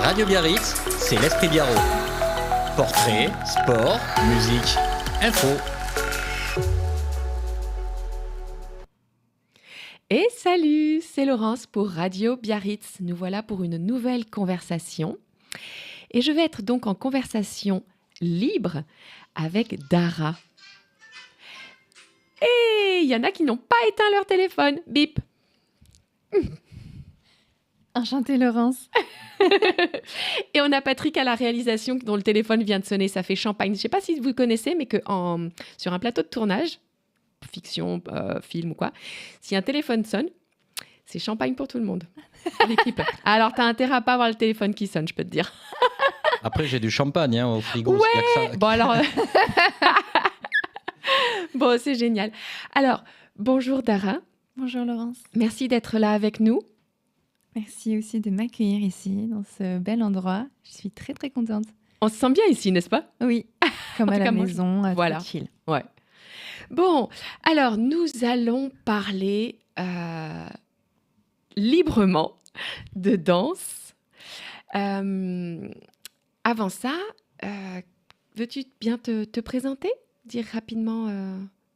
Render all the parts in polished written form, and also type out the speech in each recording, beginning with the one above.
Radio Biarritz, c'est l'Esprit Biarro. Portrait, sport, musique, info. Et salut, c'est Laurence pour Radio Biarritz. Nous voilà pour une nouvelle conversation. Et je vais être donc en conversation libre avec Dara. Et il y en a qui n'ont pas éteint leur téléphone. Bip. Enchantée Laurence. Et on a Patrick à la réalisation dont le téléphone vient de sonner. Ça fait champagne. Je ne sais pas si vous connaissez, mais sur un plateau de tournage, fiction, film ou quoi, si un téléphone sonne, c'est champagne pour tout le monde. L'équipe. Alors, tu as intérêt à pas avoir le téléphone qui sonne, je peux te dire. Après, j'ai du champagne au frigo. Ouais. Il y a que ça. Bon, alors... Bon, c'est génial. Alors, bonjour Dara. Bonjour Laurence. Merci d'être là avec nous. Merci aussi de m'accueillir ici, dans ce bel endroit. Je suis très très contente. On se sent bien ici, n'est-ce pas? Oui, comme En à tout la cas, moi, maison, voilà. tranquille. Ouais. Bon, alors nous allons parler librement de danse. Avant ça, veux-tu bien te présenter? Dire rapidement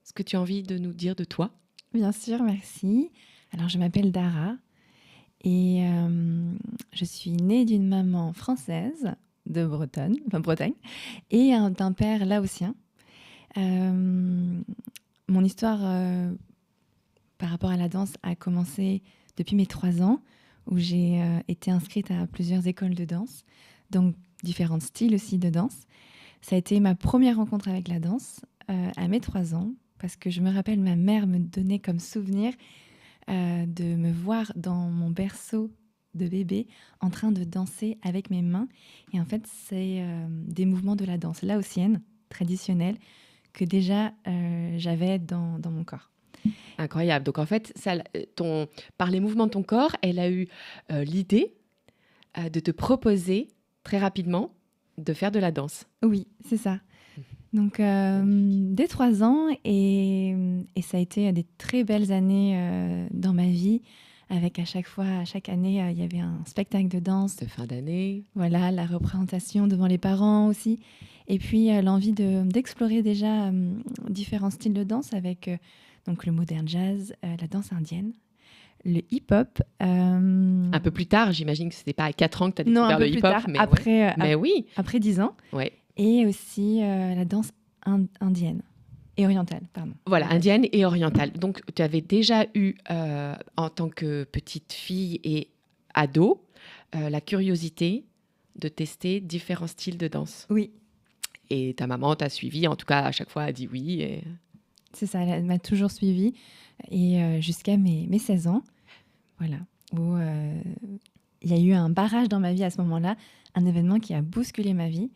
ce que tu as envie de nous dire de toi? Bien sûr, merci. Alors, je m'appelle Dara et je suis née d'une maman française de Bretagne, et d'un père laotien. Mon histoire par rapport à la danse a commencé depuis mes 3 ans, où j'ai été inscrite à plusieurs écoles de danse, donc différents styles aussi de danse. Ça a été ma première rencontre avec la danse à mes 3 ans, parce que je me rappelle, ma mère me donnait comme souvenir de me voir dans mon berceau de bébé en train de danser avec mes mains. Et en fait, c'est des mouvements de la danse laotienne, traditionnelle, que déjà j'avais dans mon corps. Incroyable. Donc en fait, par les mouvements de ton corps, elle a eu l'idée de te proposer très rapidement de faire de la danse. Oui, c'est ça. Donc dès 3 ans, et ça a été des très belles années dans ma vie, avec à chaque année, il y avait un spectacle de danse. De fin d'année. Voilà, la représentation devant les parents aussi. Et puis l'envie d'explorer déjà différents styles de danse avec donc le modern jazz, la danse indienne, le hip-hop. Un peu plus tard, j'imagine que ce n'était pas à 4 ans que tu as découvert Non, un peu le plus hip-hop. tard, Mais après, mais oui. après 10 ans. Ouais. Et aussi la danse indienne et orientale, pardon. Voilà, indienne et orientale. Donc, tu avais déjà eu, en tant que petite fille et ado, la curiosité de tester différents styles de danse. Oui. Et ta maman t'a suivi, en tout cas, à chaque fois, a dit oui. Et... C'est ça, elle m'a toujours suivie, et jusqu'à mes 16 ans, voilà, où il y a eu un barrage dans ma vie à ce moment-là, un événement qui a bousculé ma vie.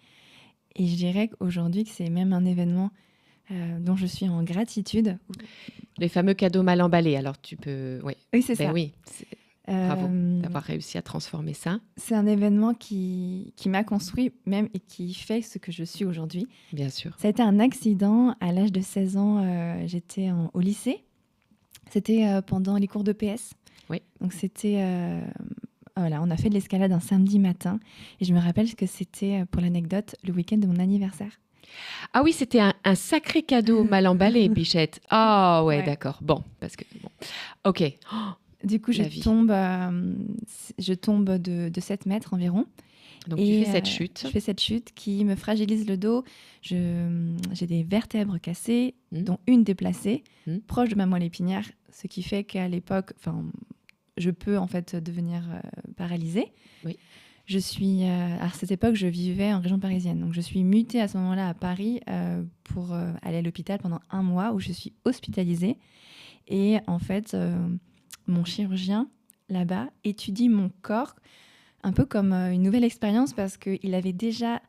Et je dirais qu'aujourd'hui, que c'est même un événement dont je suis en gratitude. Les fameux cadeaux mal emballés. Alors, tu peux... Oui, c'est ça. Oui, bravo d'avoir réussi à transformer ça. C'est un événement qui m'a construit même et qui fait ce que je suis aujourd'hui. Bien sûr. Ça a été un accident. À l'âge de 16 ans, j'étais au lycée. C'était pendant les cours de PS. Oui. Donc, c'était... Voilà, on a fait de l'escalade un samedi matin. Et je me rappelle que c'était, pour l'anecdote, le week-end de mon anniversaire. Ah oui, c'était un sacré cadeau mal emballé, Bichette. Ah ouais, d'accord. Bon, parce que... Bon. OK. Du coup, je tombe de 7 mètres environ. Donc, tu fais cette chute. Je fais cette chute qui me fragilise le dos. J'ai des vertèbres cassées, dont une déplacée, proche de ma moelle épinière, ce qui fait qu'à l'époque... je peux en fait devenir paralysée. Oui. À cette époque, je vivais en région parisienne. Donc, je suis mutée à ce moment-là à Paris pour aller à l'hôpital pendant 1 mois où je suis hospitalisée. Et en fait, mon chirurgien là-bas étudie mon corps un peu comme une nouvelle expérience parce qu'il avait déjà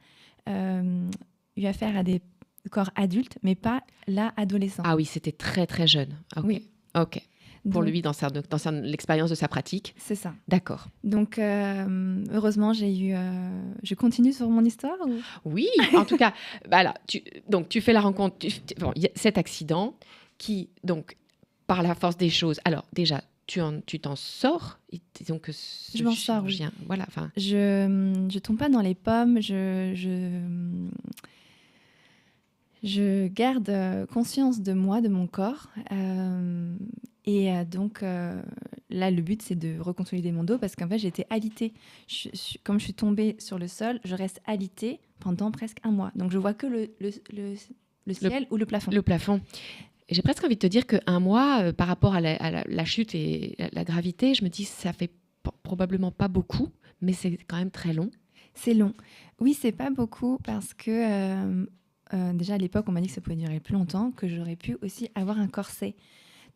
eu affaire à des corps adultes, mais pas là, adolescents. Ah oui, c'était très très jeune. Okay. Oui. OK. Pour lui, dans l'expérience de sa pratique. C'est ça. D'accord. Donc, heureusement, je continue sur mon histoire ou... Oui, en tout cas, voilà, tu fais la rencontre, cet accident qui, donc, par la force des choses... Alors, déjà, tu t'en sors. Disons que ce Je m'en sors, oui. chirurgien, voilà, enfin, Je tombe pas dans les pommes, je garde conscience de moi, de mon corps. Donc, là, le but, c'est de reconsolider mon dos parce qu'en fait, j'ai été alitée. Comme je suis tombée sur le sol, je reste alitée pendant presque 1 mois. Donc, je vois que le ciel ou le plafond. le plafond. Et j'ai presque envie de te dire qu'un mois, par rapport à la chute et la gravité, je me dis ça fait probablement pas beaucoup, mais c'est quand même très long. C'est long. Oui, c'est pas beaucoup parce que déjà à l'époque, on m'a dit que ça pouvait durer plus longtemps, que j'aurais pu aussi avoir un corset.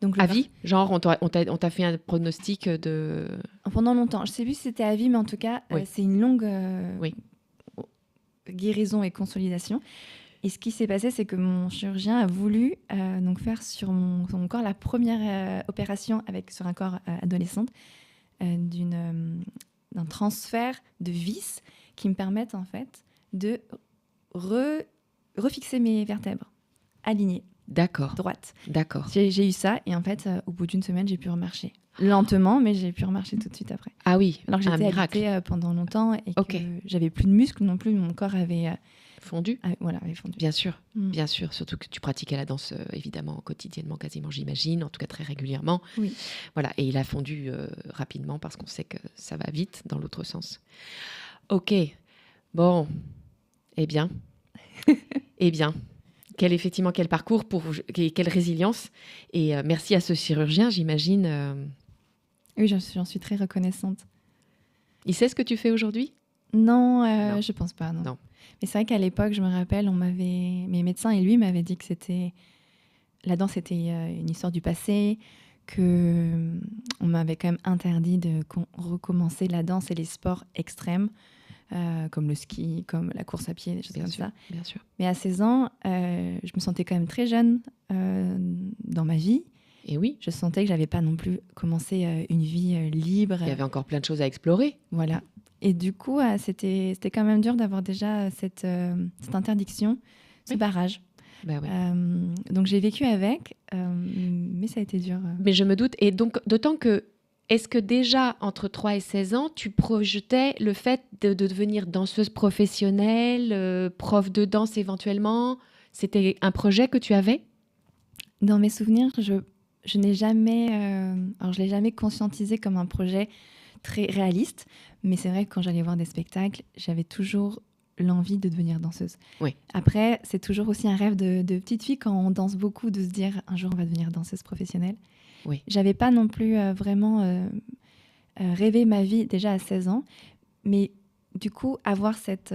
Donc, À vie, genre on t'a fait un pronostic de... pendant longtemps. Je sais plus si c'était à vie, mais en tout cas, Oui. c'est une longue Oui. guérison et consolidation. Et ce qui s'est passé, c'est que mon chirurgien a voulu donc faire sur mon corps la première opération sur un corps adolescente d'un transfert de vis qui me permettent en fait de refixer mes vertèbres alignées, D'accord, droites. d'accord. J'ai eu ça et en fait, au bout d'1 semaine, j'ai pu remarcher. Lentement, mais j'ai pu remarcher tout de suite après. Ah oui, Alors que un j'étais miracle. alitée pendant longtemps et Ok. que j'avais plus de muscles non plus, mon corps avait Fondu, avait fondu. bien sûr. Mm. Bien sûr, surtout que tu pratiquais la danse évidemment quotidiennement, quasiment j'imagine, en tout cas très régulièrement. Oui. Voilà, et il a fondu rapidement parce qu'on sait que ça va vite dans l'autre sens. Ok, bon, eh bien, quel parcours, quelle résilience. Et merci à ce chirurgien, j'imagine. Oui, j'en suis très reconnaissante. Il sait ce que tu fais aujourd'hui? Non, Non. je pense pas, non. Non. Mais c'est vrai qu'à l'époque, je me rappelle, mes médecins et lui m'avaient dit que la danse était une histoire du passé, que on m'avait quand même interdit de recommencer la danse et les sports extrêmes, comme le ski, comme la course à pied, des choses Bien comme sûr, ça. bien sûr. Mais à 16 ans, je me sentais quand même très jeune dans ma vie. Et oui, Je sentais que j'avais pas non plus commencé une vie libre. il y avait encore plein de choses à explorer. Voilà. Et du coup, c'était quand même dur d'avoir déjà cette interdiction, ce Oui. barrage. Bah ouais. Donc j'ai vécu avec, mais ça a été dur. Mais je me doute, et donc d'autant que, est-ce que déjà entre 3 et 16 ans, tu projetais le fait de devenir danseuse professionnelle, prof de danse éventuellement? C'était un projet que tu avais? Dans mes souvenirs, je n'ai jamais, alors je l'ai jamais conscientisé comme un projet très réaliste, mais c'est vrai que quand j'allais voir des spectacles, j'avais toujours l'envie de devenir danseuse. Oui. Après, c'est toujours aussi un rêve de petite fille quand on danse beaucoup, de se dire un jour on va devenir danseuse professionnelle. Oui. J'avais pas non plus vraiment rêvé ma vie déjà à 16 ans, mais du coup, avoir cette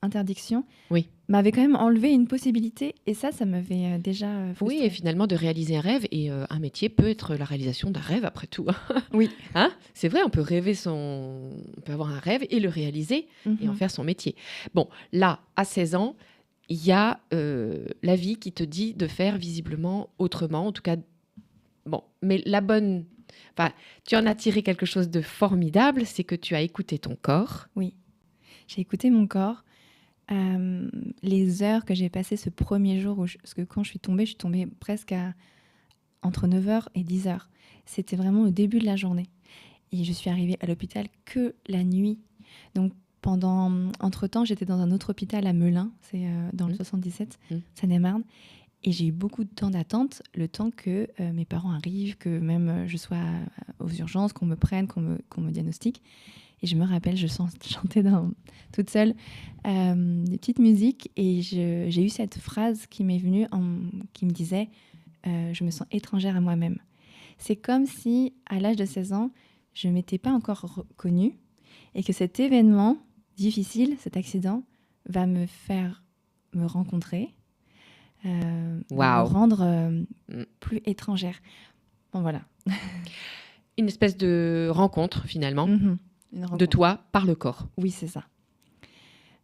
interdiction Oui. m'avait quand même enlevé une possibilité, et ça m'avait déjà Oui, frustrée. et finalement de réaliser un rêve, et un métier peut être la réalisation d'un rêve après tout. Oui. Hein? C'est vrai, on peut avoir un rêve et le réaliser et en Mhm. faire son métier. Bon, là, à 16 ans, il y a la vie qui te dit de faire visiblement autrement, en tout cas. Bon, mais tu en as tiré quelque chose de formidable, c'est que tu as écouté ton corps. Oui, j'ai écouté mon corps. Les heures que j'ai passées ce premier jour, parce que quand je suis tombée presque entre 9h et 10h. C'était vraiment au début de la journée. Et je suis arrivée à l'hôpital que la nuit. Donc, entre-temps, j'étais dans un autre hôpital à Melun, c'est dans le 77, Seine-et-Marne. Et j'ai eu beaucoup de temps d'attente, le temps que mes parents arrivent, que même je sois aux urgences, qu'on me prenne, qu'on me diagnostique. Et je me rappelle, je chantais toute seule des petites musiques, et j'ai eu cette phrase qui m'est venue, qui me disait je me sens étrangère à moi-même. C'est comme si, à l'âge de 16 ans, je ne m'étais pas encore connue, et que cet événement difficile, cet accident, va me faire me rencontrer, me rendre plus étrangère. Bon, voilà. Une espèce de rencontre, finalement, Une rencontre. de toi par le corps. Oui, c'est ça.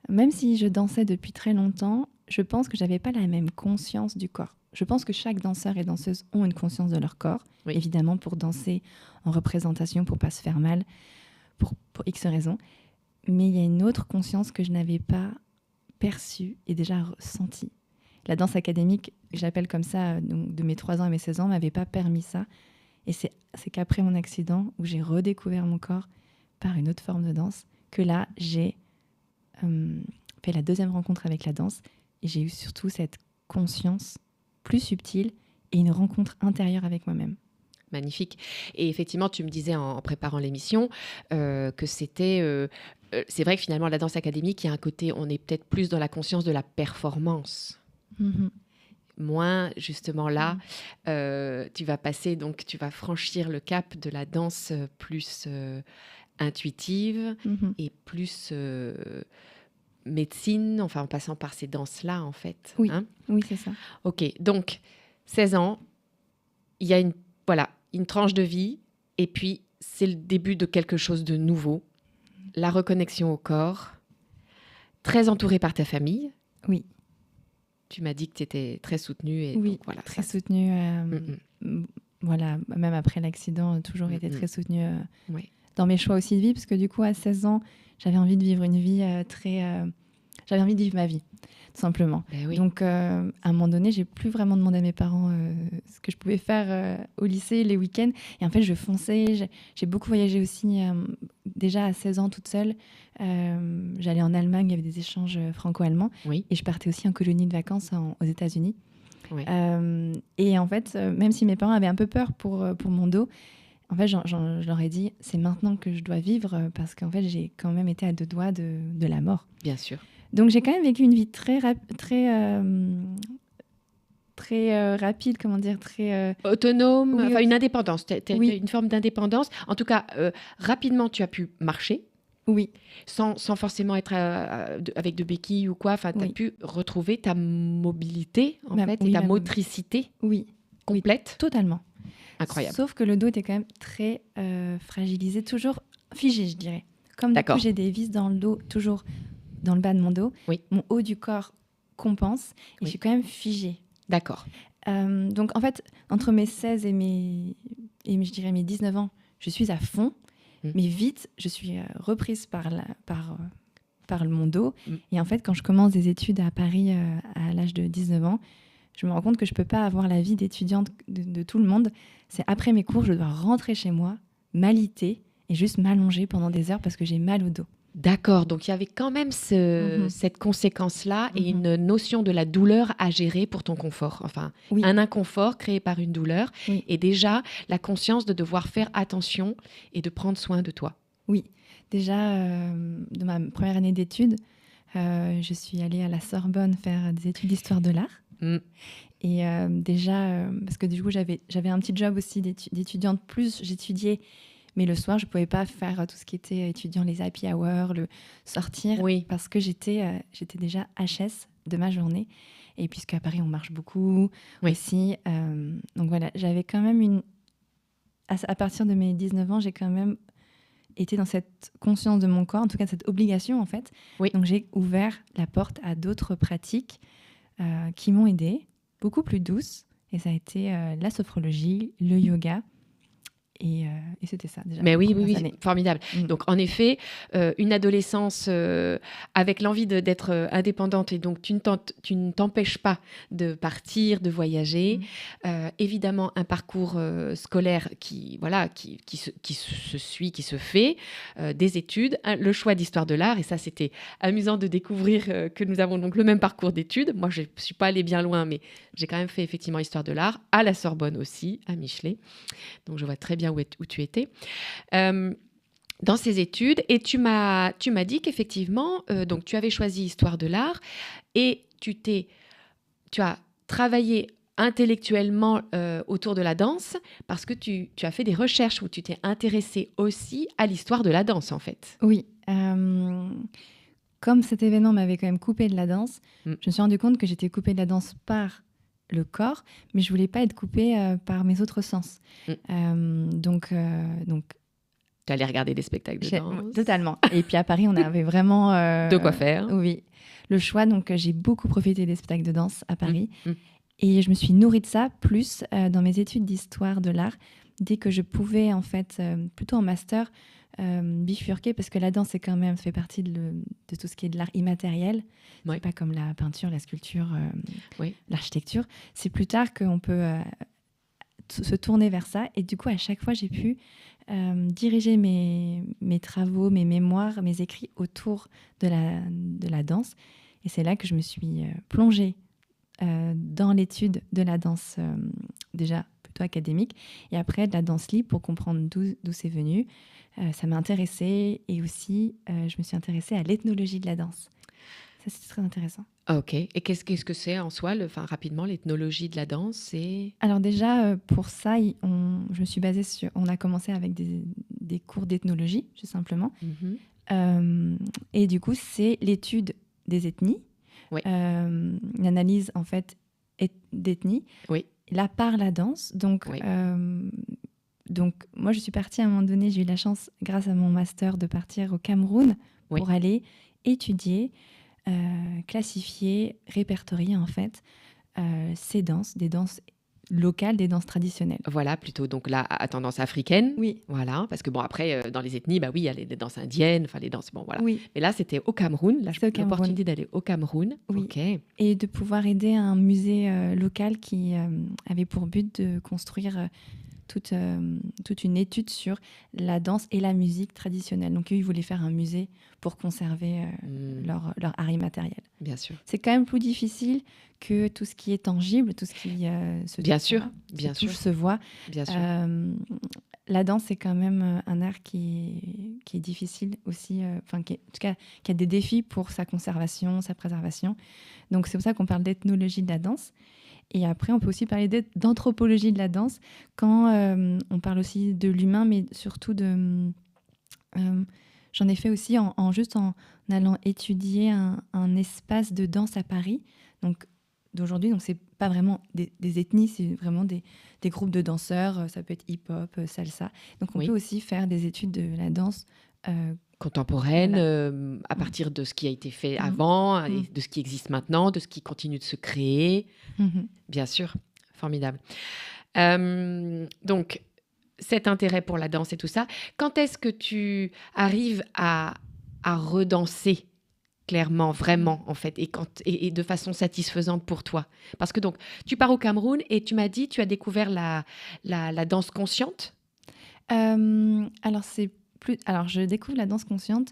Même si je dansais depuis très longtemps, je pense que je n'avais pas la même conscience du corps. Je pense que chaque danseur et danseuse ont une conscience de leur corps, oui. Évidemment pour danser en représentation, pour ne pas se faire mal, pour X raisons. Mais il y a une autre conscience que je n'avais pas perçue et déjà ressentie. La danse académique, j'appelle comme ça, donc de mes 3 ans à mes 16 ans, ne m'avait pas permis ça. Et c'est qu'après mon accident, où j'ai redécouvert mon corps par une autre forme de danse, que là, j'ai fait la deuxième rencontre avec la danse. Et j'ai eu surtout cette conscience plus subtile et une rencontre intérieure avec moi-même. Magnifique. Et effectivement, tu me disais en préparant l'émission que c'était... c'est vrai que finalement, la danse académique, il y a un côté, on est peut-être plus dans la conscience de la performance. Mhm. Moins, justement, là, tu vas passer, donc tu vas franchir le cap de la danse plus intuitive Mhm. et plus médecine, enfin en passant par ces danses-là, en fait. Oui. Hein. Oui, c'est ça. Ok, donc 16 ans, il y a une tranche de vie, et puis c'est le début de quelque chose de nouveau, la reconnexion au corps, très entourée par ta famille. Oui. Tu m'as dit que tu étais très soutenue. Et Oui, donc, voilà, très ça, soutenue. Voilà, même après l'accident, toujours été très soutenue Oui. dans mes choix aussi de vie, parce que du coup, à 16 ans, j'avais envie de vivre une vie j'avais envie de vivre ma vie, tout simplement. Ben oui. Donc, à un moment donné, j'ai plus vraiment demandé à mes parents ce que je pouvais faire au lycée, les week-ends. Et en fait, je fonçais. J'ai beaucoup voyagé aussi, déjà à 16 ans, toute seule. J'allais en Allemagne, il y avait des échanges franco-allemands. Oui. Et je partais aussi en colonie de vacances aux États-Unis. Oui. Et en fait, même si mes parents avaient un peu peur pour mon dos, en fait, je leur ai dit, c'est maintenant que je dois vivre, parce qu'en fait, j'ai quand même été à 2 doigts de la mort. Bien sûr. Donc, j'ai quand même vécu une vie très rapide, comment dire, très... Autonome, Oui, enfin une indépendance. Tu as oui. une forme d'indépendance. En tout cas, rapidement, tu as pu marcher Oui, sans forcément être avec de béquilles ou quoi. Enfin, tu as Oui. pu retrouver ta mobilité, en fait, et oui, ta ma motricité oui, complète. totalement. Incroyable. Sauf que le dos était quand même très fragilisé, toujours figé, je dirais. Comme du D'accord. coup, j'ai des vis dans le dos, toujours dans le bas de mon dos, Oui. mon haut du corps compense, et Oui. je suis quand même figée. D'accord. Donc, en fait, entre mes 16 je dirais mes 19 ans, je suis à fond, mais vite, je suis reprise par mon dos. Et en fait, quand je commence des études à Paris à l'âge de 19 ans, je me rends compte que je ne peux pas avoir la vie d'étudiante de tout le monde. C'est après mes cours, je dois rentrer chez moi, m'aliter et juste m'allonger pendant des heures parce que j'ai mal au dos. D'accord. Donc, il y avait quand même cette conséquence-là et une notion de la douleur à gérer pour ton confort. Enfin, Oui. un inconfort créé par une douleur. Oui. Et déjà, la conscience de devoir faire attention et de prendre soin de toi. Oui. Déjà, de ma première année d'études, je suis allée à la Sorbonne faire des études d'histoire de l'art. Et déjà, parce que du coup, j'avais un petit job aussi d'étudiante, plus j'étudiais, mais le soir, je ne pouvais pas faire tout ce qui était étudiant, les happy hours, le sortir, parce que j'étais déjà HS de ma journée. Et puisqu'à Paris, on marche beaucoup aussi. Donc voilà, j'avais quand même à partir de mes 19 ans, j'ai quand même été dans cette conscience de mon corps, en tout cas cette obligation en fait. Donc j'ai ouvert la porte à d'autres pratiques qui m'ont aidée, beaucoup plus douces. Et ça a été la sophrologie, le yoga. Et c'était ça déjà. Mais oui, formidable. Donc en effet, une adolescence avec l'envie d'être indépendante, et donc tu ne t'empêches pas de partir, de voyager. Évidemment, un parcours scolaire qui se suit, qui se fait, des études, le choix d'histoire de l'art. Et ça, c'était amusant de découvrir que nous avons donc le même parcours d'études. Moi, je ne suis pas allée bien loin, mais j'ai quand même fait effectivement histoire de l'art, à la Sorbonne aussi, à Michelet. Donc je vois très bien où tu étais dans ces études, et tu m'as dit qu'effectivement donc tu avais choisi histoire de l'art et tu as travaillé intellectuellement autour de la danse parce que tu as fait des recherches où tu t'es intéressée aussi à l'histoire de la danse en fait. Oui, comme cet événement m'avait quand même coupée de la danse, je me suis rendu compte que j'étais coupée de la danse par le corps, mais je voulais pas être coupée par mes autres sens. Donc tu allais regarder des spectacles de danse. Totalement. Et puis à Paris, on avait vraiment de quoi faire. Oui, le choix. Donc j'ai beaucoup profité des spectacles de danse à Paris, et je me suis nourrie de ça. Plus dans mes études d'histoire de l'art, dès que je pouvais en fait, plutôt en master, bifurquer, parce que la danse fait partie de tout ce qui est de l'art immatériel. C'est pas comme la peinture, la sculpture, l'architecture. C'est plus tard qu'on peut se tourner vers ça. Et du coup, à chaque fois, j'ai pu diriger mes travaux, mes mémoires, mes écrits autour de la danse. Et c'est là que je me suis plongée dans l'étude de la danse, déjà plutôt académique, et après de la danse libre pour comprendre d'où c'est venu. Ça m'a intéressée, et aussi je me suis intéressée à l'ethnologie de la danse. Ça, c'est très intéressant. Ok. Et qu'est-ce que c'est en soi, rapidement, l'ethnologie de la danse? C'est... Alors déjà, pour ça, je me suis basée sur... On a commencé avec des cours d'ethnologie, tout simplement. Et du coup, c'est l'étude des ethnies, Oui. l'analyse, en fait, d'ethnie, Oui. là, par la danse. Donc, Oui. donc, moi, je suis partie à un moment donné, j'ai eu la chance, grâce à mon master, de partir au Cameroun Oui. pour aller étudier, classifier, répertorier, en fait, ces danses, des danses locales, des danses traditionnelles. Voilà, plutôt donc là à tendance africaine. Oui. Voilà, parce que bon après dans les ethnies, bah oui, il y a les danses indiennes, enfin les danses, bon voilà. Oui. Mais là c'était au Cameroun, là C'était au Cameroun. l'opportunité d'aller au Cameroun. Oui. Ok. Et de pouvoir aider un musée local qui avait pour but de construire toute une étude sur la danse et la musique traditionnelle. Donc eux, ils voulaient faire un musée pour conserver leur art immatériel. Bien sûr. C'est quand même plus difficile que tout ce qui est tangible, tout ce qui se Bien touche, sûr, bien se sûr. touche, se voit. Bien sûr. La danse, c'est quand même un art qui est difficile aussi, en tout cas, qui a des défis pour sa conservation, sa préservation. Donc c'est pour ça qu'on parle d'ethnologie de la danse. Et après, on peut aussi parler d'anthropologie de la danse quand on parle aussi de l'humain, mais surtout de... j'en ai fait aussi en allant étudier un espace de danse à Paris. Donc d'aujourd'hui, donc c'est pas vraiment des ethnies, c'est vraiment des groupes de danseurs. Ça peut être hip-hop, salsa. Donc on Oui. peut aussi faire des études de la danse Contemporaine, voilà. à partir de ce qui a été fait avant, et de ce qui existe maintenant, de ce qui continue de se créer. Bien sûr, formidable. Donc, cet intérêt pour la danse et tout ça, quand est-ce que tu arrives à redanser clairement, vraiment, en fait, et de façon satisfaisante pour toi? Parce que donc, tu pars au Cameroun et tu m'as dit, tu as découvert la danse consciente? Alors, je découvre la danse consciente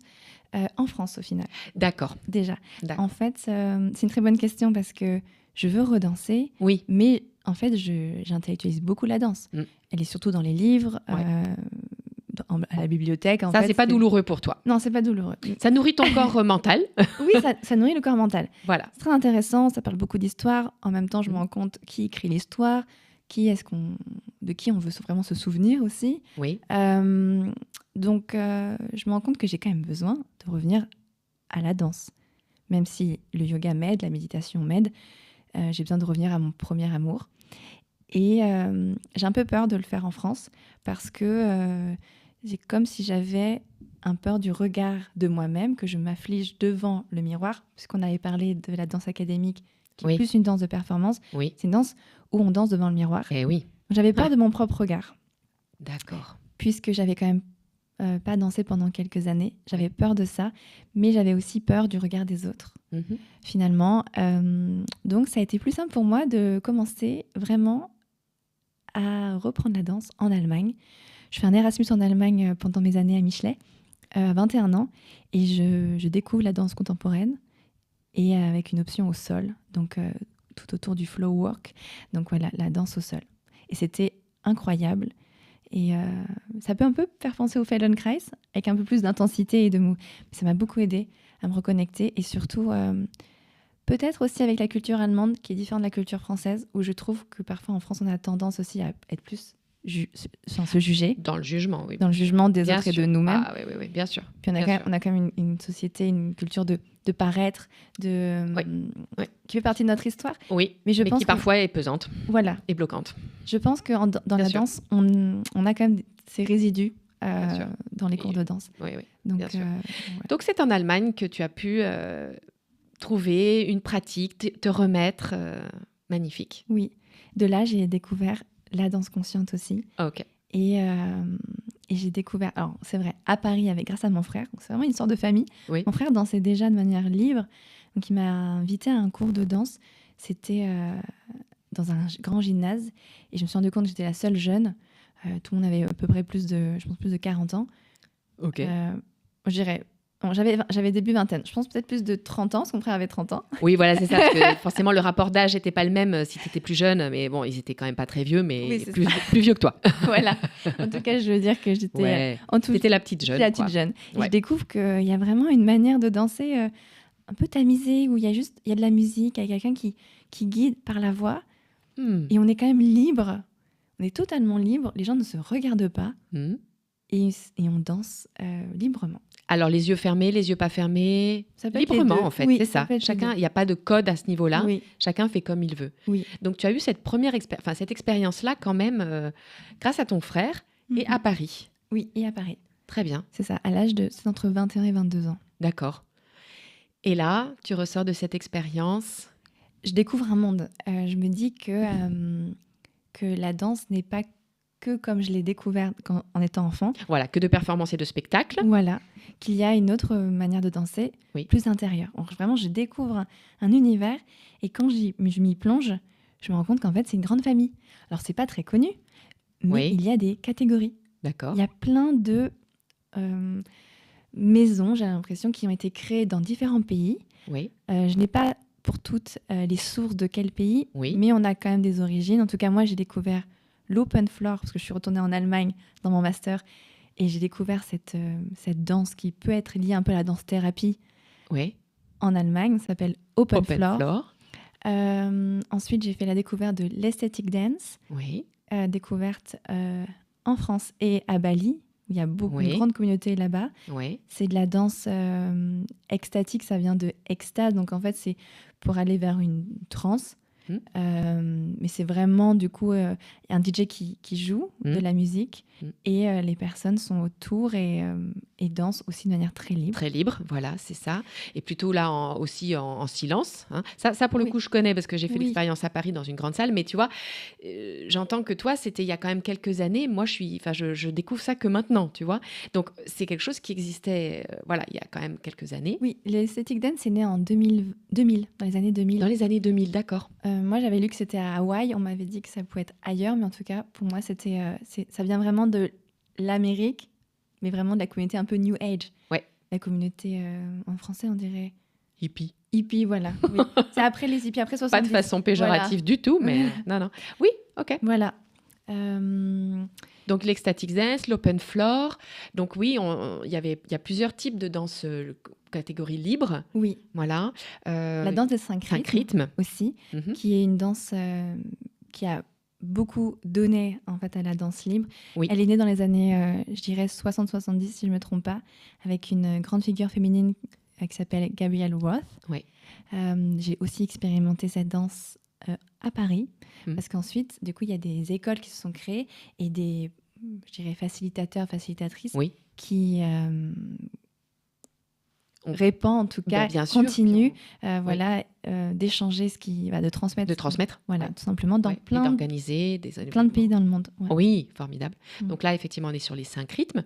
en France, au final. D'accord. Déjà. D'accord. En fait, c'est une très bonne question parce que je veux redanser, Oui. mais en fait, j'intellectualise beaucoup la danse. Elle est surtout dans les livres, à la bibliothèque. Ça, c'est pas douloureux pour toi? Non, c'est pas douloureux. Ça nourrit ton corps mental? Oui, ça nourrit le corps mental. Voilà. C'est très intéressant, ça parle beaucoup d'histoire. En même temps, je me rends compte qui écrit l'histoire, de qui on veut vraiment se souvenir aussi. Oui. Donc, je me rends compte que j'ai quand même besoin de revenir à la danse. Même si le yoga m'aide, la méditation m'aide, j'ai besoin de revenir à mon premier amour. Et j'ai un peu peur de le faire en France parce que c'est comme si j'avais un peur du regard de moi-même, que je m'afflige devant le miroir, puisqu'on avait parlé de la danse académique, qui est plus une danse de performance. Oui. C'est une danse où on danse devant le miroir. Eh oui. J'avais peur de mon propre regard. D'accord. Puisque j'avais quand même pas dansé pendant quelques années. J'avais peur de ça, mais j'avais aussi peur du regard des autres, finalement. Donc, ça a été plus simple pour moi de commencer vraiment à reprendre la danse en Allemagne. Je fais un Erasmus en Allemagne pendant mes années à Michelet, à 21 ans, et je découvre la danse contemporaine, et avec une option au sol, donc tout autour du flow work. Donc voilà, la danse au sol. Et c'était incroyable. Et ça peut un peu faire penser au Feldenkrais, avec un peu plus d'intensité et de mots. Mais ça m'a beaucoup aidé à me reconnecter, et surtout, peut-être aussi avec la culture allemande, qui est différente de la culture française, où je trouve que parfois en France, on a tendance aussi à être plus sans se juger. Dans le jugement, oui. Dans le jugement des bien autres sûr. et de nous-mêmes. Ah oui, bien sûr. Puis on a quand même une société, une culture de paraître, oui. qui fait partie de notre histoire. Oui, mais qui parfois est pesante. Voilà. Et bloquante. Je pense que dans la danse, on a quand même ces résidus dans les cours de danse. Oui. Donc, bien sûr. Donc c'est en Allemagne que tu as pu trouver une pratique, te remettre. Magnifique. Oui. De là, j'ai découvert la danse consciente aussi. Ok. Et j'ai découvert, alors c'est vrai, à Paris, grâce à mon frère. Donc, c'est vraiment une sorte de famille. Oui. Mon frère dansait déjà de manière libre. Donc il m'a invitée à un cours de danse. C'était dans un grand gymnase et je me suis rendu compte que j'étais la seule jeune. Tout le monde avait à peu près plus de 40 ans. Ok. Je dirais, bon, j'avais début vingtaine. Je pense peut-être plus de 30 ans, parce que mon frère avait 30 ans. Oui, voilà, c'est ça. Parce que forcément, le rapport d'âge n'était pas le même si tu étais plus jeune. Mais bon, ils étaient quand même pas très vieux, mais Oui, c'est plus vieux que toi. Voilà. En tout cas, je veux dire que j'étais Ouais. en T'étais la petite jeune. la petite quoi. jeune. Et Ouais. je découvre qu'il y a vraiment une manière de danser un peu tamisée, où il y a de la musique, il y a quelqu'un qui guide par la voix. Hmm. Et on est quand même libre. On est totalement libre. Les gens ne se regardent pas. Hmm. Et on danse librement. Alors, les yeux fermés, les yeux pas fermés, Ça peut être les librement deux. en fait, Oui, c'est ça ça. peut être les Chacun, deux. il n'y a pas de code à ce niveau-là. Oui, Chacun fait comme il veut. oui. Donc, tu as eu cette première cette expérience-là quand même grâce à ton frère et Mhm. à Paris. Oui, et à Paris. Très bien, C'est ça, c'est entre 21 et 22 ans. d'accord. Et là, tu ressors de cette expérience. Je découvre un monde. Je me dis que la danse n'est pas que comme je l'ai découvert en étant enfant. Voilà, que de performances et de spectacles. Voilà, qu'il y a une autre manière de danser, Oui. plus intérieure. Donc, vraiment, je découvre un univers et quand je m'y plonge, je me rends compte qu'en fait, c'est une grande famille. Alors, c'est pas très connu, mais Oui. il y a des catégories. D'accord. Il y a plein de maisons, j'ai l'impression, qui ont été créées dans différents pays. Oui, Je n'ai pas pour toutes les sources de quel pays, Oui. mais on a quand même des origines. En tout cas, moi, j'ai découvert l'open floor, parce que je suis retournée en Allemagne dans mon master, et j'ai découvert cette danse qui peut être liée un peu à la danse-thérapie oui. en Allemagne. Ça s'appelle open, Open floor. floor. Ensuite, j'ai fait la découverte de l'aesthetic dance, Oui, découverte en France et à Bali. Il y a Oui. une grande communauté là-bas. oui. C'est de la danse extatique, ça vient de extase. Donc en fait, c'est pour aller vers une transe. Mais c'est vraiment du coup un DJ qui joue de la musique et les personnes sont autour et dansent aussi de manière très libre. Très libre, voilà, c'est ça. Et plutôt là aussi en silence. Hein. Ça, pour le Oui. coup, je connais parce que j'ai fait Oui. l'expérience à Paris dans une grande salle. Mais tu vois, j'entends que toi, c'était il y a quand même quelques années. Moi, je découvre ça que maintenant, tu vois. Donc, c'est quelque chose qui existait, voilà, il y a quand même quelques années. Oui, l'aesthetic dance c'est né en 2000, dans les années 2000. Dans les années 2000, d'accord. Moi, j'avais lu que c'était à Hawaï. On m'avait dit que ça pouvait être ailleurs, mais en tout cas, pour moi, ça vient vraiment de l'Amérique, mais vraiment de la communauté un peu New Age. Ouais. La communauté, en français, on dirait Hippie. hippie, voilà. Oui. C'est après les hippies, après 70. Pas de façon péjorative du tout, mais non. Oui, ok. Voilà. Donc l'ecstatic dance, l'open floor. Donc oui, il y a plusieurs types de danse catégorie libre. Oui. Voilà. La danse des 5 rythmes. 5 rythmes. Aussi, Mhm. qui est une danse qui a beaucoup donné en fait à la danse libre. Oui. Elle est née dans les années, je dirais 60-70 si je ne me trompe pas, avec une grande figure féminine qui s'appelle Gabrielle Roth. Oui. J'ai aussi expérimenté cette danse à Paris, parce qu'ensuite, du coup, il y a des écoles qui se sont créées et des, je dirais, facilitateurs, facilitatrices Oui. qui répandent, en tout cas, bien sûr, continuent d'échanger ce qui va, de transmettre. De transmettre. Voilà, Ouais. tout simplement, dans Ouais. Et plein d'organiser de pays dans le monde. Ouais. Oui, formidable. Mm. Donc là, effectivement, on est sur les 5 rythmes.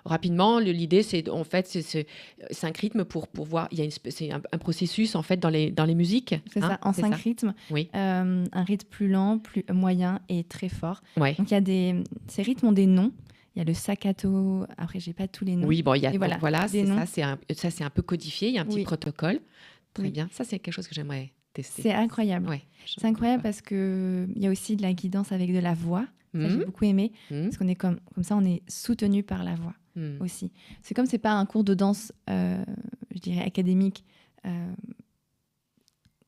Rapidement, l'idée, c'est en fait, c'est 5 rythmes pour voir. C'est un processus en fait dans les musiques. C'est ça, en 5 rythmes. Oui. Un rythme plus lent, plus moyen et très fort. Ouais. Donc ces rythmes ont des noms. Il y a le staccato. Après, j'ai pas tous les noms. Oui, bon, il y a Et voilà, des c'est noms. ça, c'est un peu codifié. Il y a un petit Oui. protocole. Très Oui. bien. Ça, c'est quelque chose que j'aimerais tester. C'est incroyable. Ouais. C'est incroyable parce que il y a aussi de la guidance avec de la voix. Ça, j'ai beaucoup aimé. Parce qu'on est comme ça, on est soutenu par la voix aussi. C'est comme c'est pas un cours de danse, je dirais académique.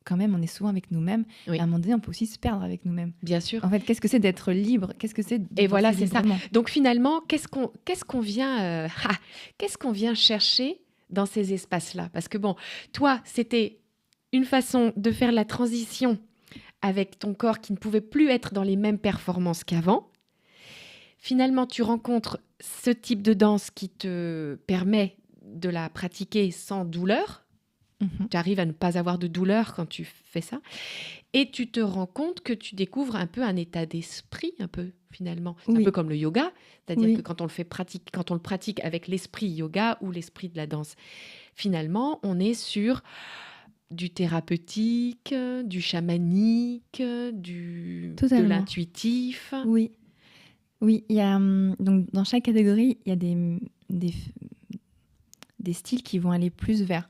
Quand même, on est souvent avec nous-mêmes. Oui. À un moment donné, on peut aussi se perdre avec nous-mêmes. Bien sûr. En fait, qu'est-ce que c'est d'être libre? Qu'est-ce que c'est de Et voilà, danser c'est ça. librement? Donc finalement, qu'est-ce qu'on vient chercher dans ces espaces-là? Parce que bon, toi, c'était une façon de faire la transition avec ton corps qui ne pouvait plus être dans les mêmes performances qu'avant. Finalement, tu rencontres ce type de danse qui te permet de la pratiquer sans douleur. Tu arrives à ne pas avoir de douleur quand tu fais ça. Et tu te rends compte que tu découvres un peu un état d'esprit, un peu, finalement. C'est un peu comme le yoga. C'est-à-dire que quand on le pratique avec l'esprit yoga ou l'esprit de la danse, finalement, on est sur du thérapeutique, du chamanique, de Totalement. l'intuitif. Oui, oui. Il y a, donc, dans chaque catégorie, il y a des styles qui vont aller plus vers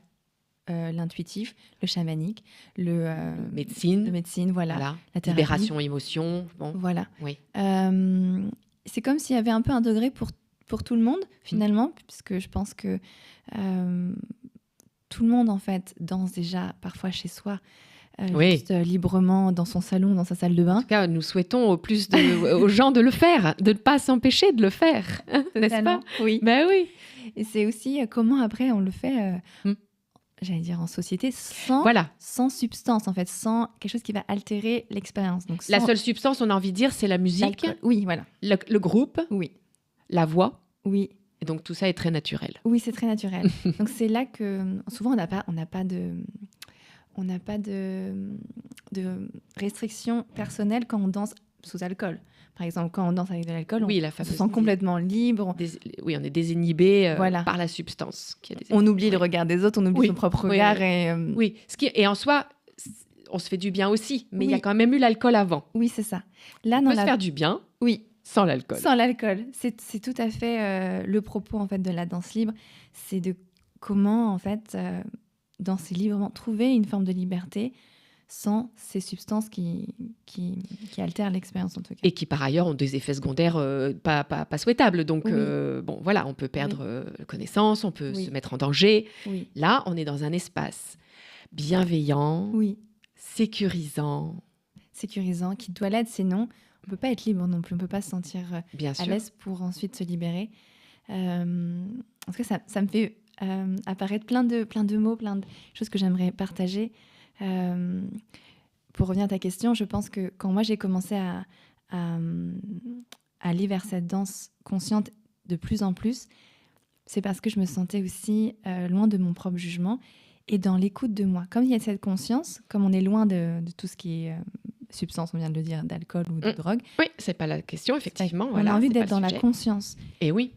l'intuitif, le chamanique, le Médecine, médecine, voilà. voilà. La thérapie. Libération, émotion. Bon, Voilà. oui. C'est comme s'il y avait un peu un degré pour tout le monde, finalement, puisque je pense que tout le monde, en fait, danse déjà parfois chez soi, Oui. juste librement dans son salon, dans sa salle de bain. En tout cas, nous souhaitons aux gens de le faire, de ne pas s'empêcher de le faire, n'est-ce pas? Oui. Ben oui. Et c'est aussi comment après on le fait, j'allais dire en société, Voilà. sans substance, en fait, sans quelque chose qui va altérer l'expérience. Donc, La sans seule substance, on a envie de dire, c'est la musique, l'alcool. Oui, voilà. le groupe, Oui, la voix. oui. Et donc, tout ça est très naturel. Oui, c'est très naturel. Donc c'est là que souvent on n'a pas de restrictions personnelles quand on danse sous alcool. Par exemple, quand on danse avec de l'alcool, Oui, la on se fameuse sent complètement libre. Oui, on est désinhibé Voilà. par la substance. On oublie le Oui. regard des autres, on oublie Oui. son propre Oui, regard. oui. Et, Oui, et en soi, on se fait du bien aussi, mais il y a Oui. quand même eu l'alcool avant. oui, c'est ça. Là, On dans peut se faire du bien Oui, sans l'alcool. sans l'alcool. C'est tout à fait le propos en fait de la danse libre. C'est de comment en fait danser librement, trouver une forme de liberté sans ces substances qui altèrent l'expérience en tout cas. Et qui, par ailleurs, ont des effets secondaires pas souhaitables. Donc, Oui. Bon, voilà, on peut perdre connaissance, on peut Oui. se mettre en danger. Oui, Là, on est dans un espace bienveillant, oui. sécurisant, Sécurisant, qui doit l'être, sinon on peut pas être libre non plus, on peut pas se sentir bien à sûr. l'aise pour ensuite se libérer. En tout cas, ça me fait apparaître plein de mots, plein de choses que j'aimerais partager. Pour revenir à ta question, je pense que quand moi j'ai commencé à aller vers cette danse consciente de plus en plus, c'est parce que je me sentais aussi loin de mon propre jugement et dans l'écoute de moi. Comme il y a cette conscience, comme on est loin de tout ce qui est substance, on vient de le dire, d'alcool ou de drogue, Oui, c'est pas la question, effectivement. on voilà, a envie c'est d'être pas dans le la sujet. conscience. Et oui,